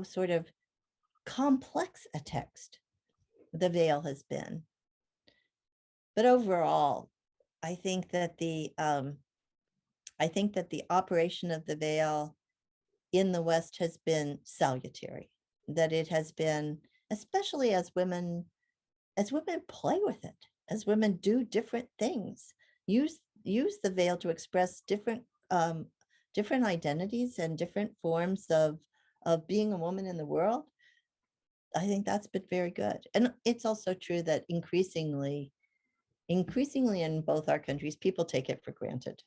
sort of complex a text the veil has been. But overall, I think that the operation of the veil in the West has been salutary, that it has been, especially as women play with it, as women do different things, use the veil to express different identities and different forms of being a woman in the world. I think that's been very good. And it's also true that increasingly in both our countries, people take it for granted.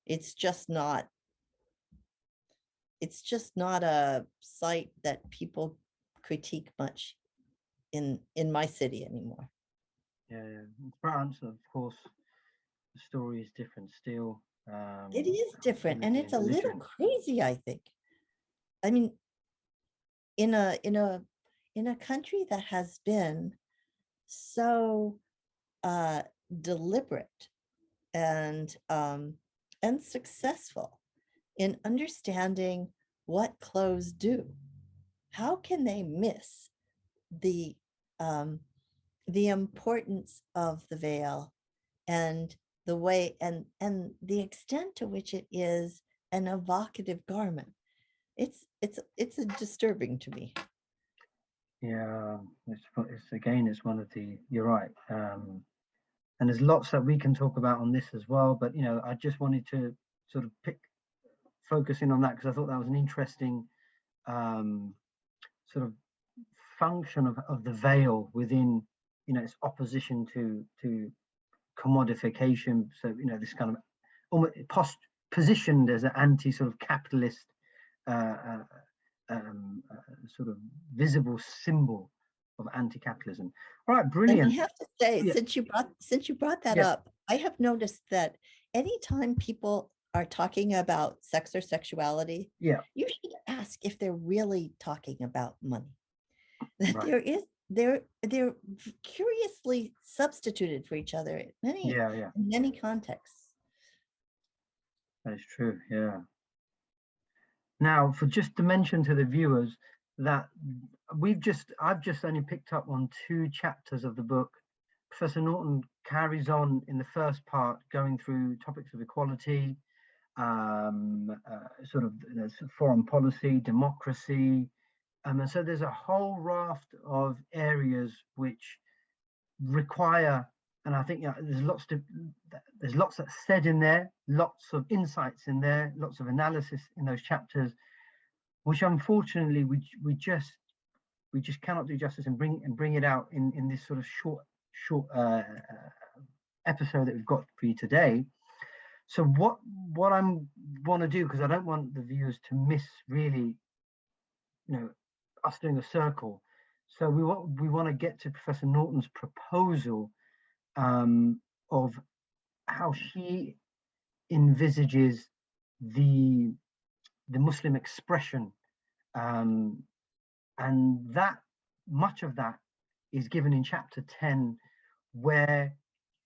It's just not a site that people critique much in my city anymore. Yeah, in France, of course, the story is different still. It is different, and it's a little crazy, I think. I mean, in a country that has been so deliberate and successful in understanding what clothes do, how can they miss the importance of the veil and the way and the extent to which it is an evocative garment? It's disturbing to me. Yeah, it's again, it's one of the, you're right. And there's lots that we can talk about on this as well, but I just wanted to sort of focus in on that because I thought that was an interesting sort of function of the veil within its opposition to commodification. So this kind of almost positioned as an anti sort of capitalist sort of visible symbol of anti-capitalism. All right, brilliant. And I have to say, Yeah. since you brought that Yeah. up, I have noticed that anytime people are talking about sex or sexuality, Yeah. you should ask if they're really talking about money. That Right. they're curiously substituted for each other in many contexts. That is true. Yeah. Now, for just to mention to the viewers that I've just only picked up on 2 chapters of the book. Professor Norton carries on in the first part, going through topics of equality, sort of foreign policy, democracy, and so there's a whole raft of areas which require, and I think there's lots that's said in there, lots of insights in there, lots of analysis in those chapters, which unfortunately we just cannot do justice and bring it out in this sort of short episode that we've got for you today. So what I want to do, because I don't want the viewers to miss really, us doing a circle. So we want to get to Professor Norton's proposal of how she envisages the Muslim expression, and that much of that is given in chapter 10, where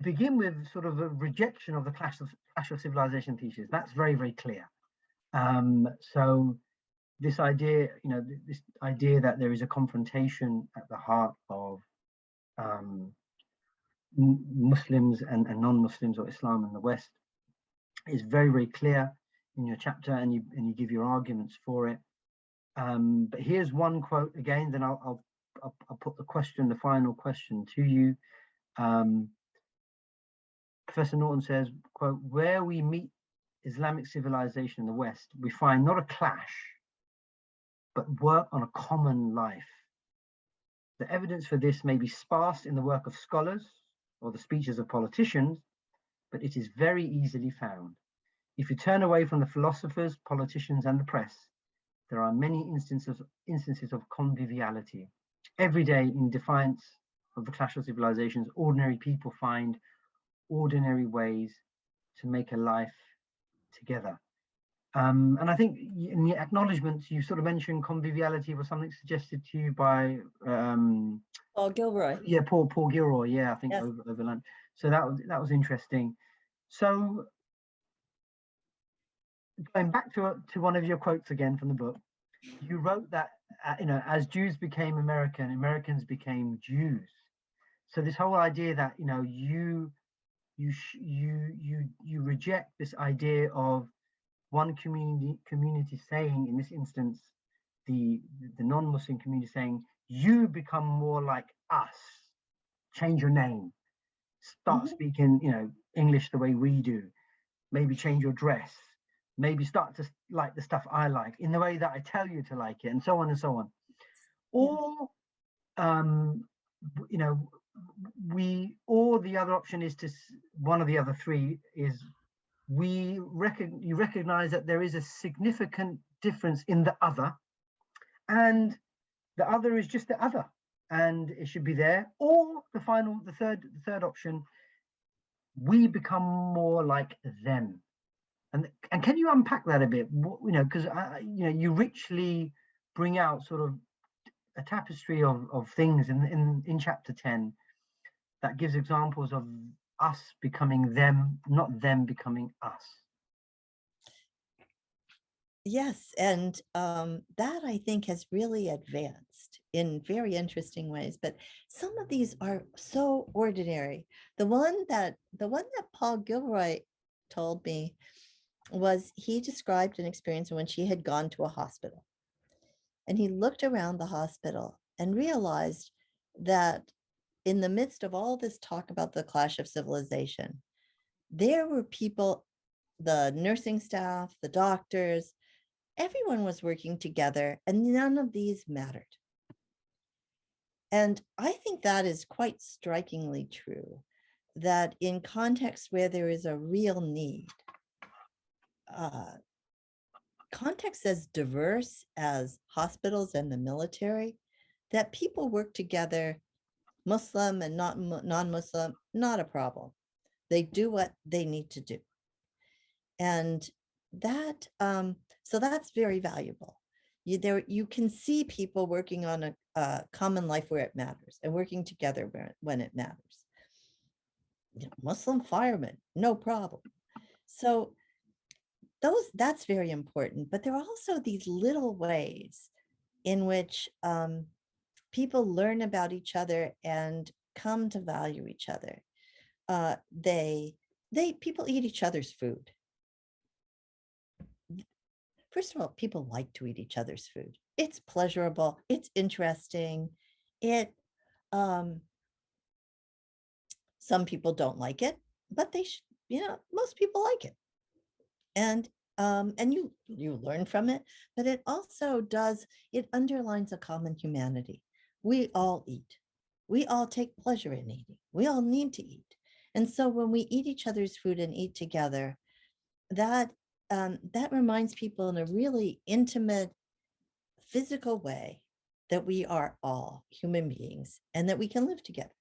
begin with sort of a rejection of the clash of civilization thesis. That's very, very clear. So this idea, this idea that there is a confrontation at the heart of Muslims and non-Muslims, or Islam in the West, is very, very clear in your chapter, and you give your arguments for it. But here's one quote again, then I'll put the final question to you. Professor Norton says, quote, "Where we meet Islamic civilization in the West, we find not a clash, but work on a common life. The evidence for this may be sparse in the work of scholars or the speeches of politicians, but it is very easily found. If you turn away from the philosophers, politicians, and the press, there are many instances of conviviality. Every day, in defiance of the clash of civilizations, ordinary people find ordinary ways to make a life together." And I think in the acknowledgements, you sort of mentioned conviviality was something suggested to you by Paul Gilroy. Yeah, Paul Gilroy. Yeah, I think yes. over lunch. So that was interesting. So going back to one of your quotes again from the book, you wrote that as Jews became American, Americans became Jews. So this whole idea that you reject this idea of one community saying, in this instance, the non-Muslim community saying, you become more like us, change your name, start speaking English the way we do, maybe change your dress, maybe start to like the stuff I like in the way that I tell you to like it, and so on and so on. Or or the other option is one of the other three is you recognize that there is a significant difference in the other, and the other is just the other, and it should be there. Or the third option, we become more like them. And can you unpack that a bit? Because you richly bring out sort of a tapestry of things in chapter 10 that gives examples of us becoming them, not them becoming us. Yes, and that I think has really advanced in very interesting ways. But some of these are so ordinary. The one that Paul Gilroy told me was he described an experience when she had gone to a hospital, and he looked around the hospital and realized that in the midst of all this talk about the clash of civilization, there were people, the nursing staff, the doctors, everyone was working together, and none of these mattered. And I think that is quite strikingly true, that in contexts where there is a real need, contexts as diverse as hospitals and the military, that people work together, Muslim and not non-Muslim, not a problem. They do what they need to do. And that, so that's very valuable. You can see people working on a common life where it matters and working together when it matters. Muslim firemen, no problem. So that's very important. But there are also these little ways in which people learn about each other and come to value each other. People eat each other's food. First of all, people like to eat each other's food. It's pleasurable. It's interesting. Some people don't like it, but most people like it. And you learn from it, but it also it underlines a common humanity. We all eat. We all take pleasure in eating. We all need to eat. And so when we eat each other's food and eat together, that reminds people in a really intimate, physical way that we are all human beings and that we can live together.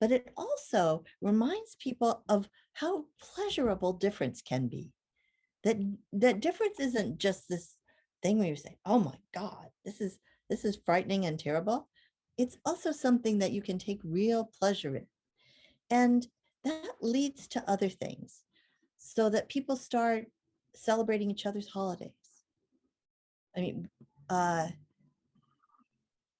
But it also reminds people of how pleasurable difference can be. That difference isn't just this thing where you say, "Oh my God, this is frightening and terrible." It's also something that you can take real pleasure in, and that leads to other things, so that people start celebrating each other's holidays. I mean,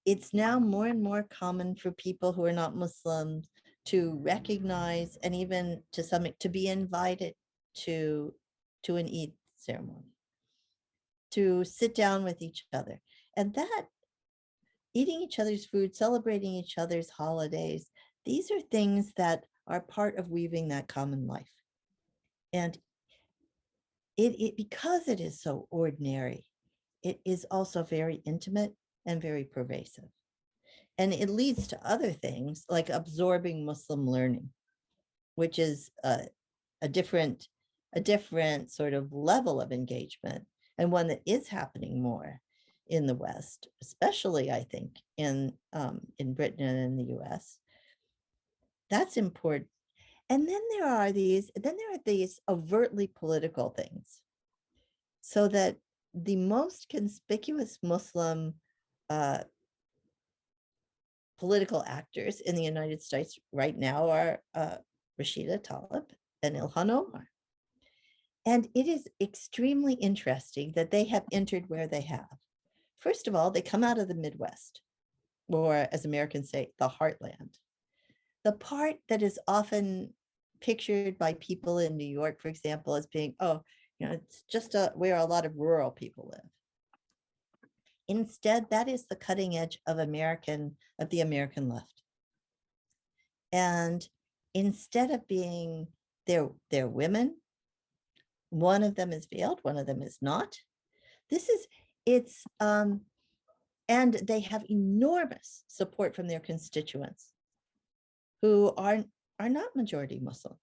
it's now more and more common for people who are not Muslims to recognize and even to be invited to an Eid ceremony, to sit down with each other. And that eating each other's food, celebrating each other's holidays, these are things that are part of weaving that common life. And because it is so ordinary, it is also very intimate and very pervasive. And it leads to other things like absorbing Muslim learning, which is a different sort of level of engagement, and one that is happening more in the West, especially I think in Britain and in the US. That's important. And then there are these overtly political things, so that the most conspicuous Muslim political actors in the United States right now are Rashida Tlaib and Ilhan Omar. And it is extremely interesting that they have entered where they have. First of all, they come out of the Midwest, or as Americans say, the heartland. The part that is often pictured by people in New York, for example, as being, it's just where a lot of rural people live. Instead, that is the cutting edge of the American left. And instead of being they're women, one of them is veiled, one of them is not. And they have enormous support from their constituents who are not majority Muslim.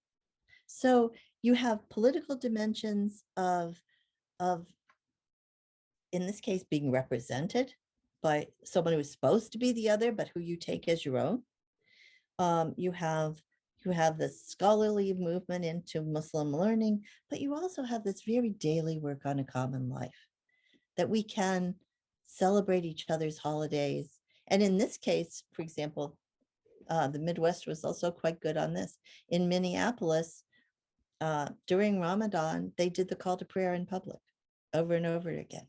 So you have political dimensions of in this case being represented by someone who is supposed to be the other, but who you take as your own. You have this scholarly movement into Muslim learning, but you also have this very daily work on a common life, that we can celebrate each other's holidays And in this case, for example, the Midwest was also quite good on this. In Minneapolis, during Ramadan, they did the call to prayer in public over and over again.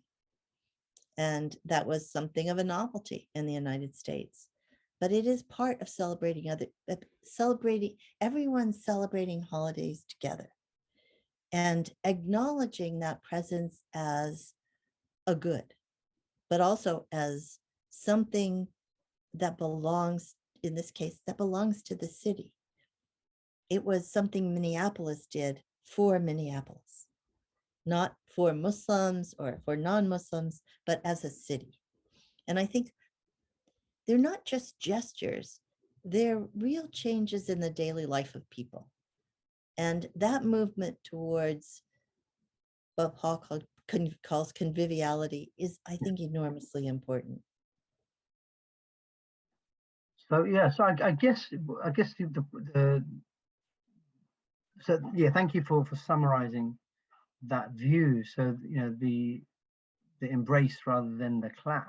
And that was something of a novelty in the United States. But it is part of celebrating everyone's celebrating holidays together and acknowledging that presence as a good, but also as something that belongs, in this case, that belongs to the city. It was something Minneapolis did for Minneapolis, not for Muslims or for non-Muslims, but as a city. And I think they're not just gestures, they're real changes in the daily life of people. And that movement towards what Paul calls conviviality is, I think, enormously important. So yeah, so I guess the so yeah, thank you for summarizing that view. So the embrace rather than the clash.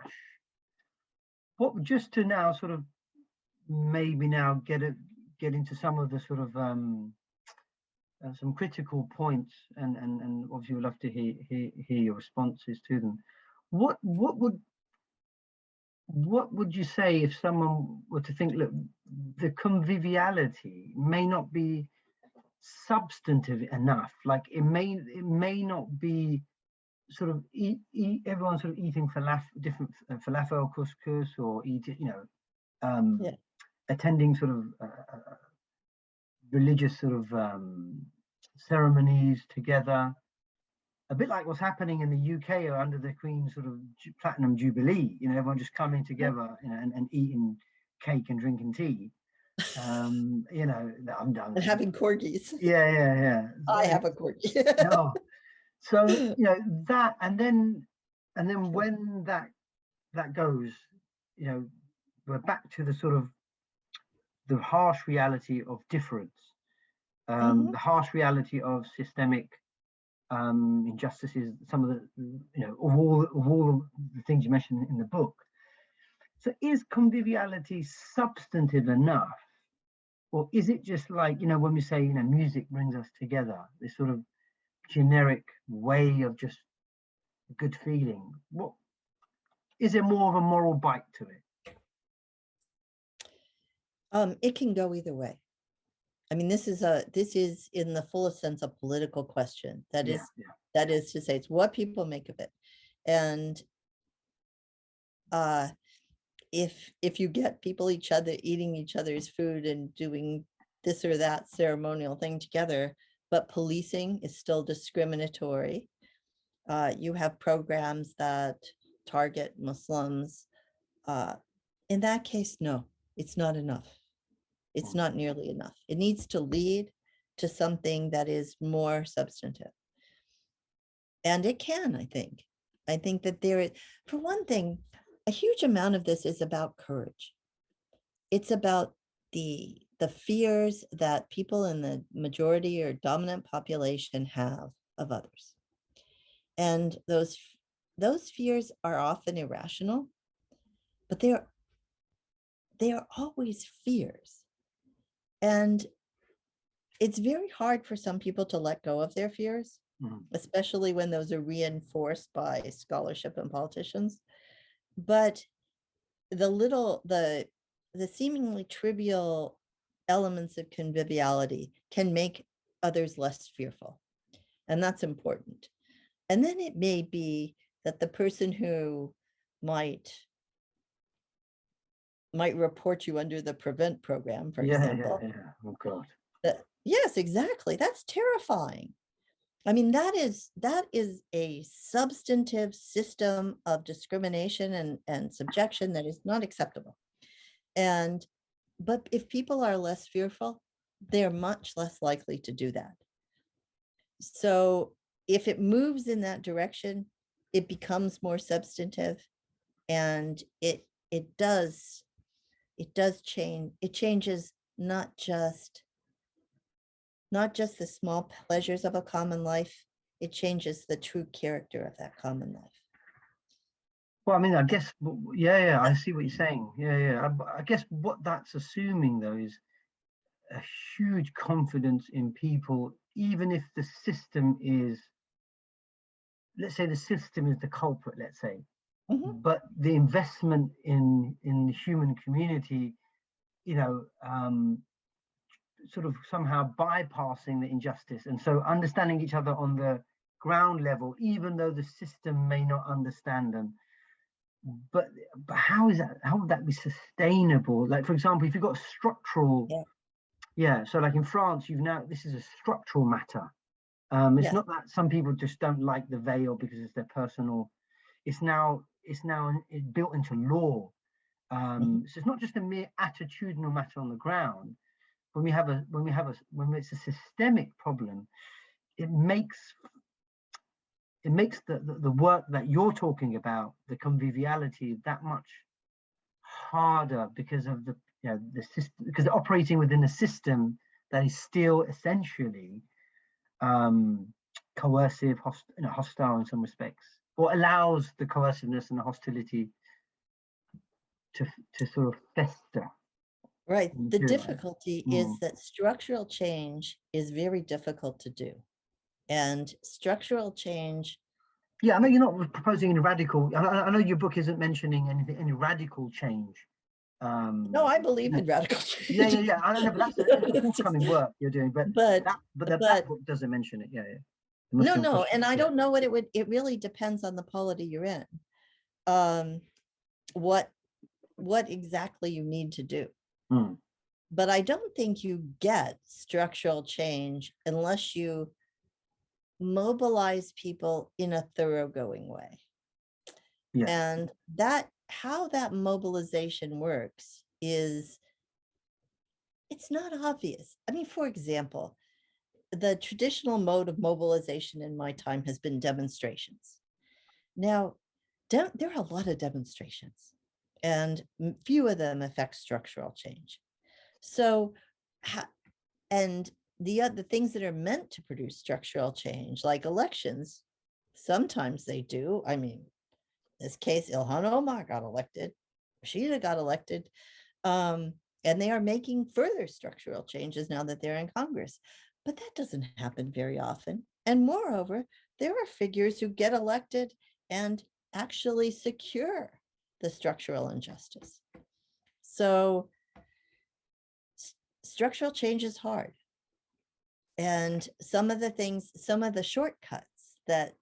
What, just to now sort of maybe now get into some of the sort of some critical points, and obviously we'd love to hear your responses to them. What would you say if someone were to think, look, the conviviality may not be substantive enough, like it may not be sort of everyone sort of eating different falafel, couscous, or Yeah. attending sort of religious sort of ceremonies together, a bit like what's happening in the UK under the Queen's sort of platinum jubilee. Everyone just coming together, and eating cake and drinking tea. I'm done. And having corgis. Yeah. I have a corgi. No. So that, and then when that goes, we're back to the sort of the harsh reality of difference, the harsh reality of systemic injustices, some of the of all the things you mentioned in the book. So is conviviality substantive enough, or is it just like when we say music brings us together, this sort of generic way of just good feeling? What is it, more of a moral bite to it? It can go either way. I mean, this is in the fullest sense a political question. That is to say, it's what people make of it. And if you get people eating each other's food and doing this or that ceremonial thing together, but policing is still discriminatory. You have programs that target Muslims. In that case, no, it's not enough. It's not nearly enough. It needs to lead to something that is more substantive. And it can, I think. I think that there is, for one thing, a huge amount of this is about courage. It's about the fears that people in the majority or dominant population have of others. And those fears are often irrational, but they are always fears. And it's very hard for some people to let go of their fears, especially when those are reinforced by scholarship and politicians. But the seemingly trivial elements of conviviality can make others less fearful. And that's important. And then it may be that the person who might report you under the prevent program, for example. Yeah. Oh God. Yes, exactly. That's terrifying. I mean, that is a substantive system of discrimination and subjection that is not acceptable. But if people are less fearful, they're much less likely to do that. So if it moves in that direction, it becomes more substantive, and it does change. It changes not just the small pleasures of a common life, it changes the true character of that common life. Well, I mean, I guess, yeah, I see what you're saying. Yeah. I guess what that's assuming, though, is a huge confidence in people, even if the system is, let's say the system is the culprit, let's say, Mhm. but the investment in the human community, you know, sort of somehow bypassing the injustice, and so understanding each other on the ground level, even though the system may not understand them. But how is that? How would that be sustainable? Like, for example, if you've got structural, Yeah. yeah. So, like in France, you've now this is a structural matter. It's Yes. not that some people just don't like the veil because it's their personal. It's now built into law. Mhm. So it's not just a mere attitudinal matter on the ground. When it's a systemic problem, it makes the work that you're talking about, the conviviality, that much harder because of the system, because they're operating within a system that is still essentially um, coercive, hostile in some respects, or allows the coerciveness and the hostility to sort of fester Right. and The materialize. difficulty Mm. is that structural change is very difficult to do. And structural change, Yeah, I know you're not proposing any radical. I know your book isn't mentioning any radical change. no, I You believe know, in radical yeah. change. I don't know, but that's a forthcoming work you're doing. But But that book doesn't mention it. Yeah. The Muslim no, question. and I Yeah. don't know what it really depends on the polity you're in. Um, what exactly you need to do. Mm. But I don't think you get structural change unless you mobilize people in a thoroughgoing way. Yes. And that how that mobilization works is it's not obvious. I mean, for example, the traditional mode of mobilization in my time has been demonstrations. Now, there are a lot of demonstrations, and few of them affect structural change. So, and the other things that are meant to produce structural change, like elections, sometimes they do. I mean, in this case, Ilhan Omar got elected, Rashida got elected, and they are making further structural changes now that they're in Congress. But that doesn't happen very often. And moreover, there are figures who get elected and actually secure the structural injustice. So structural change is hard. And some of the shortcuts that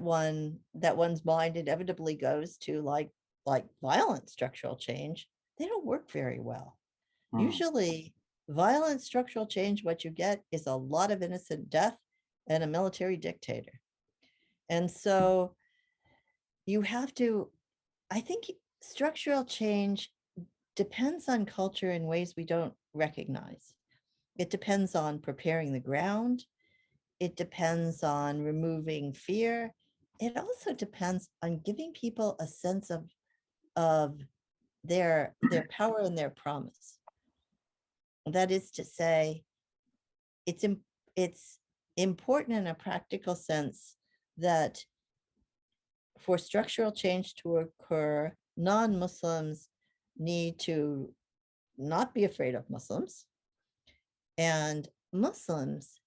one's mind inevitably goes to, like violent structural change, they don't work very well. Mm. Usually violent structural change, what you get is a lot of innocent death and a military dictator. And so you have to, I think structural change depends on culture in ways we don't recognize. It depends on preparing the ground. It depends on removing fear. It also depends on giving people a sense of their power and their promise. That is to say, it's it's important in a practical sense that for structural change to occur, non-Muslims need to not be afraid of Muslims, and Muslims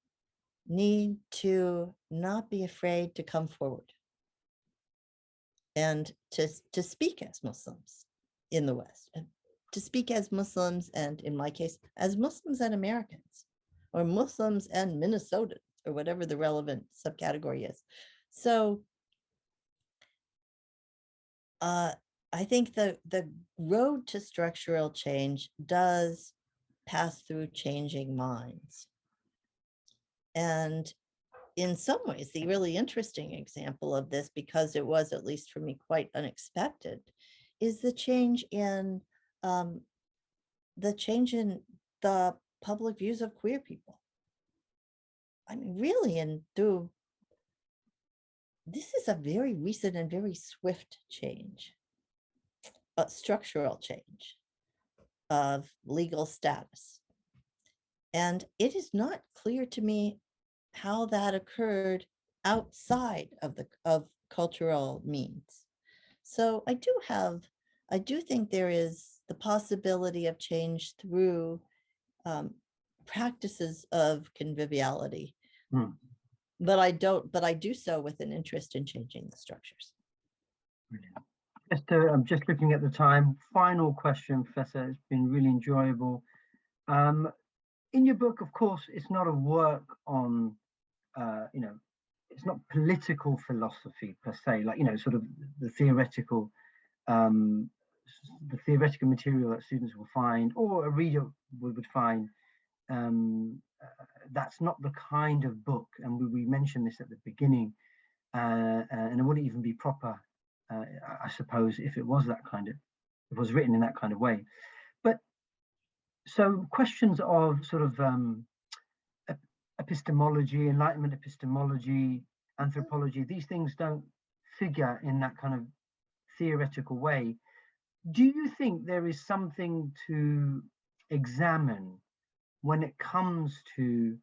need to not be afraid to come forward and to speak as Muslims in the West, and to speak as Muslims, and in my case, as Muslims and Americans, or Muslims and Minnesotans, or whatever the relevant subcategory is. So I think the road to structural change does pass through changing minds. And in some ways, the really interesting example of this, because it was, at least for me, quite unexpected, is the change in um, the public views of queer people. I mean, really, and through this is a very recent and very swift change, a structural change of legal status. And it is not clear to me how that occurred outside of cultural means. So I do think there is the possibility of change through practices of conviviality. Hmm. But I do so with an interest in changing the structures. Brilliant. I'm just looking at the time. Final question, Professor. It's been really enjoyable. In your book, of course, it's not a work on, it's not political philosophy per se, like, sort of the theoretical, um, material that students will find or a reader would find. That's not the kind of book, and we mentioned this at the beginning, and it wouldn't even be proper, I suppose, if it was it was written in that kind of way. But so questions of sort of epistemology, Enlightenment epistemology, anthropology, these things don't figure in that kind of theoretical way. Do you think there is something to examine when it comes to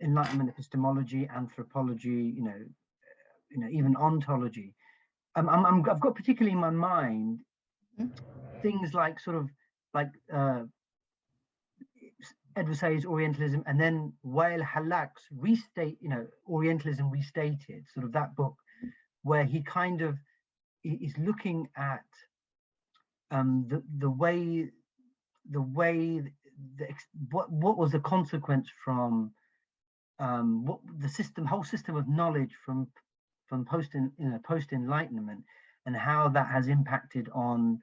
Enlightenment epistemology, anthropology, even ontology? I've got particularly in my mind things like sort of like Edward Said's Orientalism, and then Wael Halak's Orientalism Restated, sort of that book, where he kind of is looking at the way what was the consequence from what the whole system of knowledge from post Enlightenment, and how that has impacted on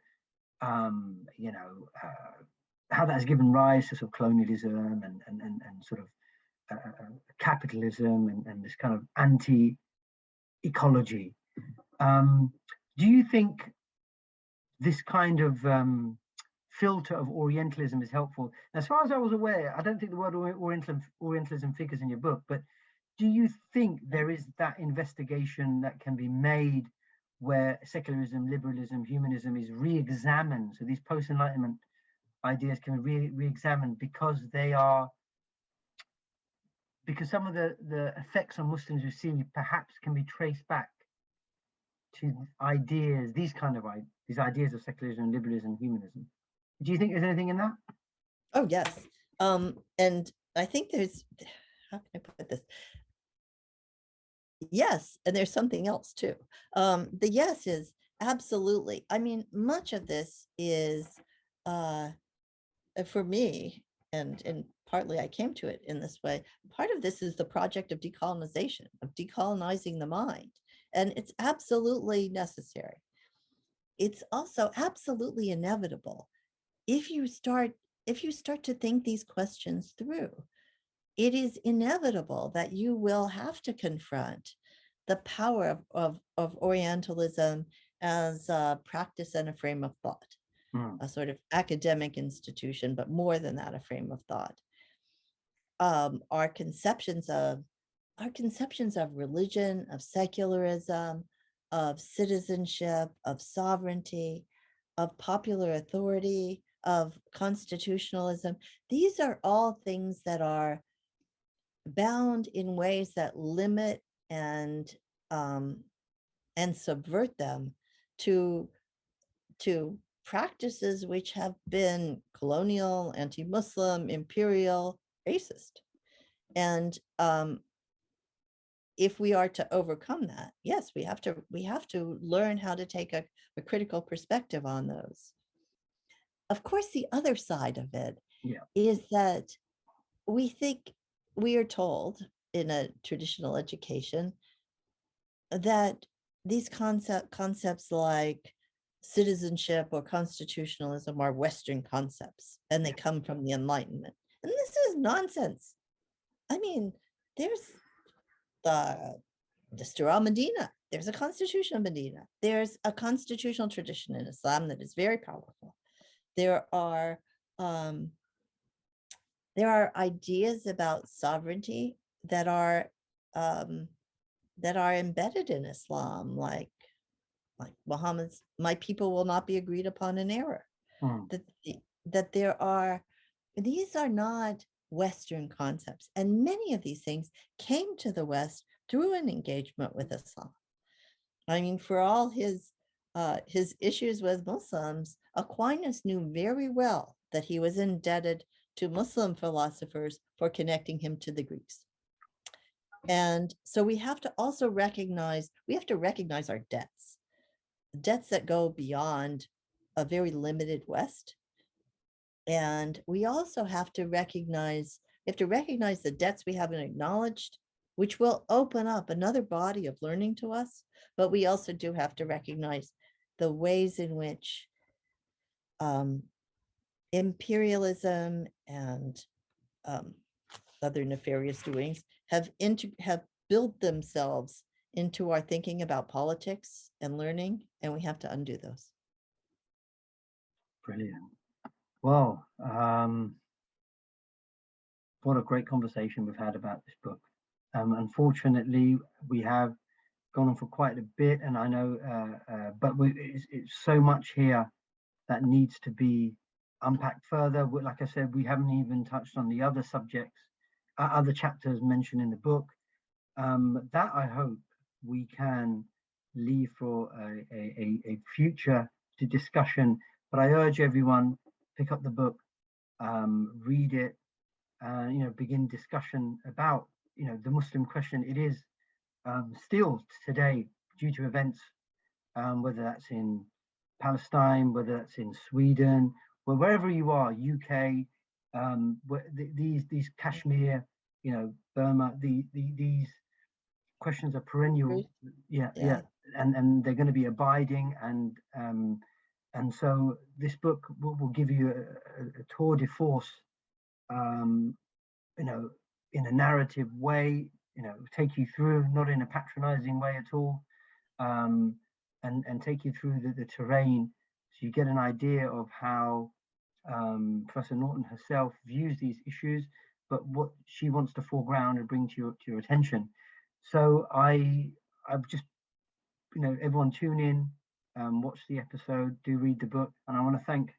how that has given rise to sort of colonialism and sort of capitalism and this kind of anti-ecology. Do you think this kind of filter of Orientalism is helpful? As far as I was aware, I don't think the word Orientalism figures in your book, but do you think there is that investigation that can be made where secularism, liberalism, humanism is re-examined? So these post-Enlightenment ideas can be re-examined because some of the effects on Muslims we see perhaps can be traced back to ideas, these ideas of secularism, liberalism, humanism. Do you think there's anything in that? Oh, yes. And I think there's, how can I put this? Yes, and there's something else too. The yes is absolutely. I mean, much of this is for me, and partly I came to it in this way. Part of this is the project of decolonization, of decolonizing the mind, and it's absolutely necessary. It's also absolutely inevitable if you start to think these questions through. It is inevitable that you will have to confront the power of Orientalism as a practice and a frame of thought, a sort of academic institution, but more than that, a frame of thought. Our conceptions of religion, of secularism, of citizenship, of sovereignty, of popular authority, of constitutionalism, these are all things that are bound in ways that limit and subvert them to practices which have been colonial, anti-Muslim, imperial, racist. And if we are to overcome that, yes, we have to learn how to take a critical perspective on those. Of course, the other side of it is that we are told in a traditional education that these concepts like citizenship or constitutionalism are Western concepts, and they come from the Enlightenment. And this is nonsense. I mean, there's the Dastur al-Medina. There's a constitution of Medina. There's a constitutional tradition in Islam that is very powerful. There are ideas about sovereignty that are embedded in Islam, like Muhammad's, "My people will not be agreed upon in error." That these are not Western concepts, and many of these things came to the West through an engagement with Islam. I mean, for all his issues with Muslims, Aquinas knew very well that he was indebted to Muslim philosophers for connecting him to the Greeks. And so we have to also recognize our debts that go beyond a very limited West. And we also have to recognize the debts we haven't acknowledged, which will open up another body of learning to us. But we also do have to recognize the ways in which imperialism and other nefarious doings have built themselves into our thinking about politics and learning, and we have to undo those. Brilliant. Well, what a great conversation we've had about this book. Unfortunately, we have gone on for quite a bit, and I know, but it's so much here that needs to be unpacked further. Like I said, we haven't even touched on the other subjects, other chapters mentioned in the book. That I hope we can leave for a future to discussion. But I urge everyone, pick up the book, read it, begin discussion about, the Muslim question. It is still today, due to events, whether that's in Palestine, whether that's in Sweden, wherever you are, UK, these Kashmir, Burma, these questions are perennial. Yeah. And they're going to be abiding, and so this book will give you a tour de force, in a narrative way, take you through, not in a patronizing way at all, and take you through the terrain, so you get an idea of how Professor Norton herself views these issues, but what she wants to foreground and bring to your attention. So I just, everyone tune in, watch the episode, do read the book, and I want to thank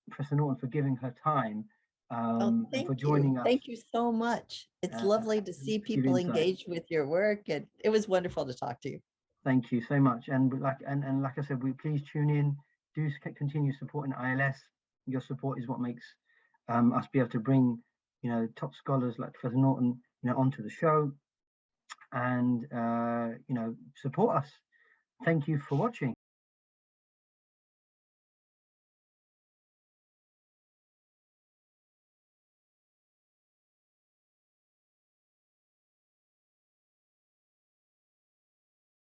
Professor Norton for giving her time, and for joining us. Thank you so much. It's lovely to see people engage with your work, and it was wonderful to talk to you. Thank you so much. And like I said, please tune in, do continue supporting ILS. Your support is what makes us be able to bring, top scholars like Professor Norton, onto the show, and support us. Thank you for watching.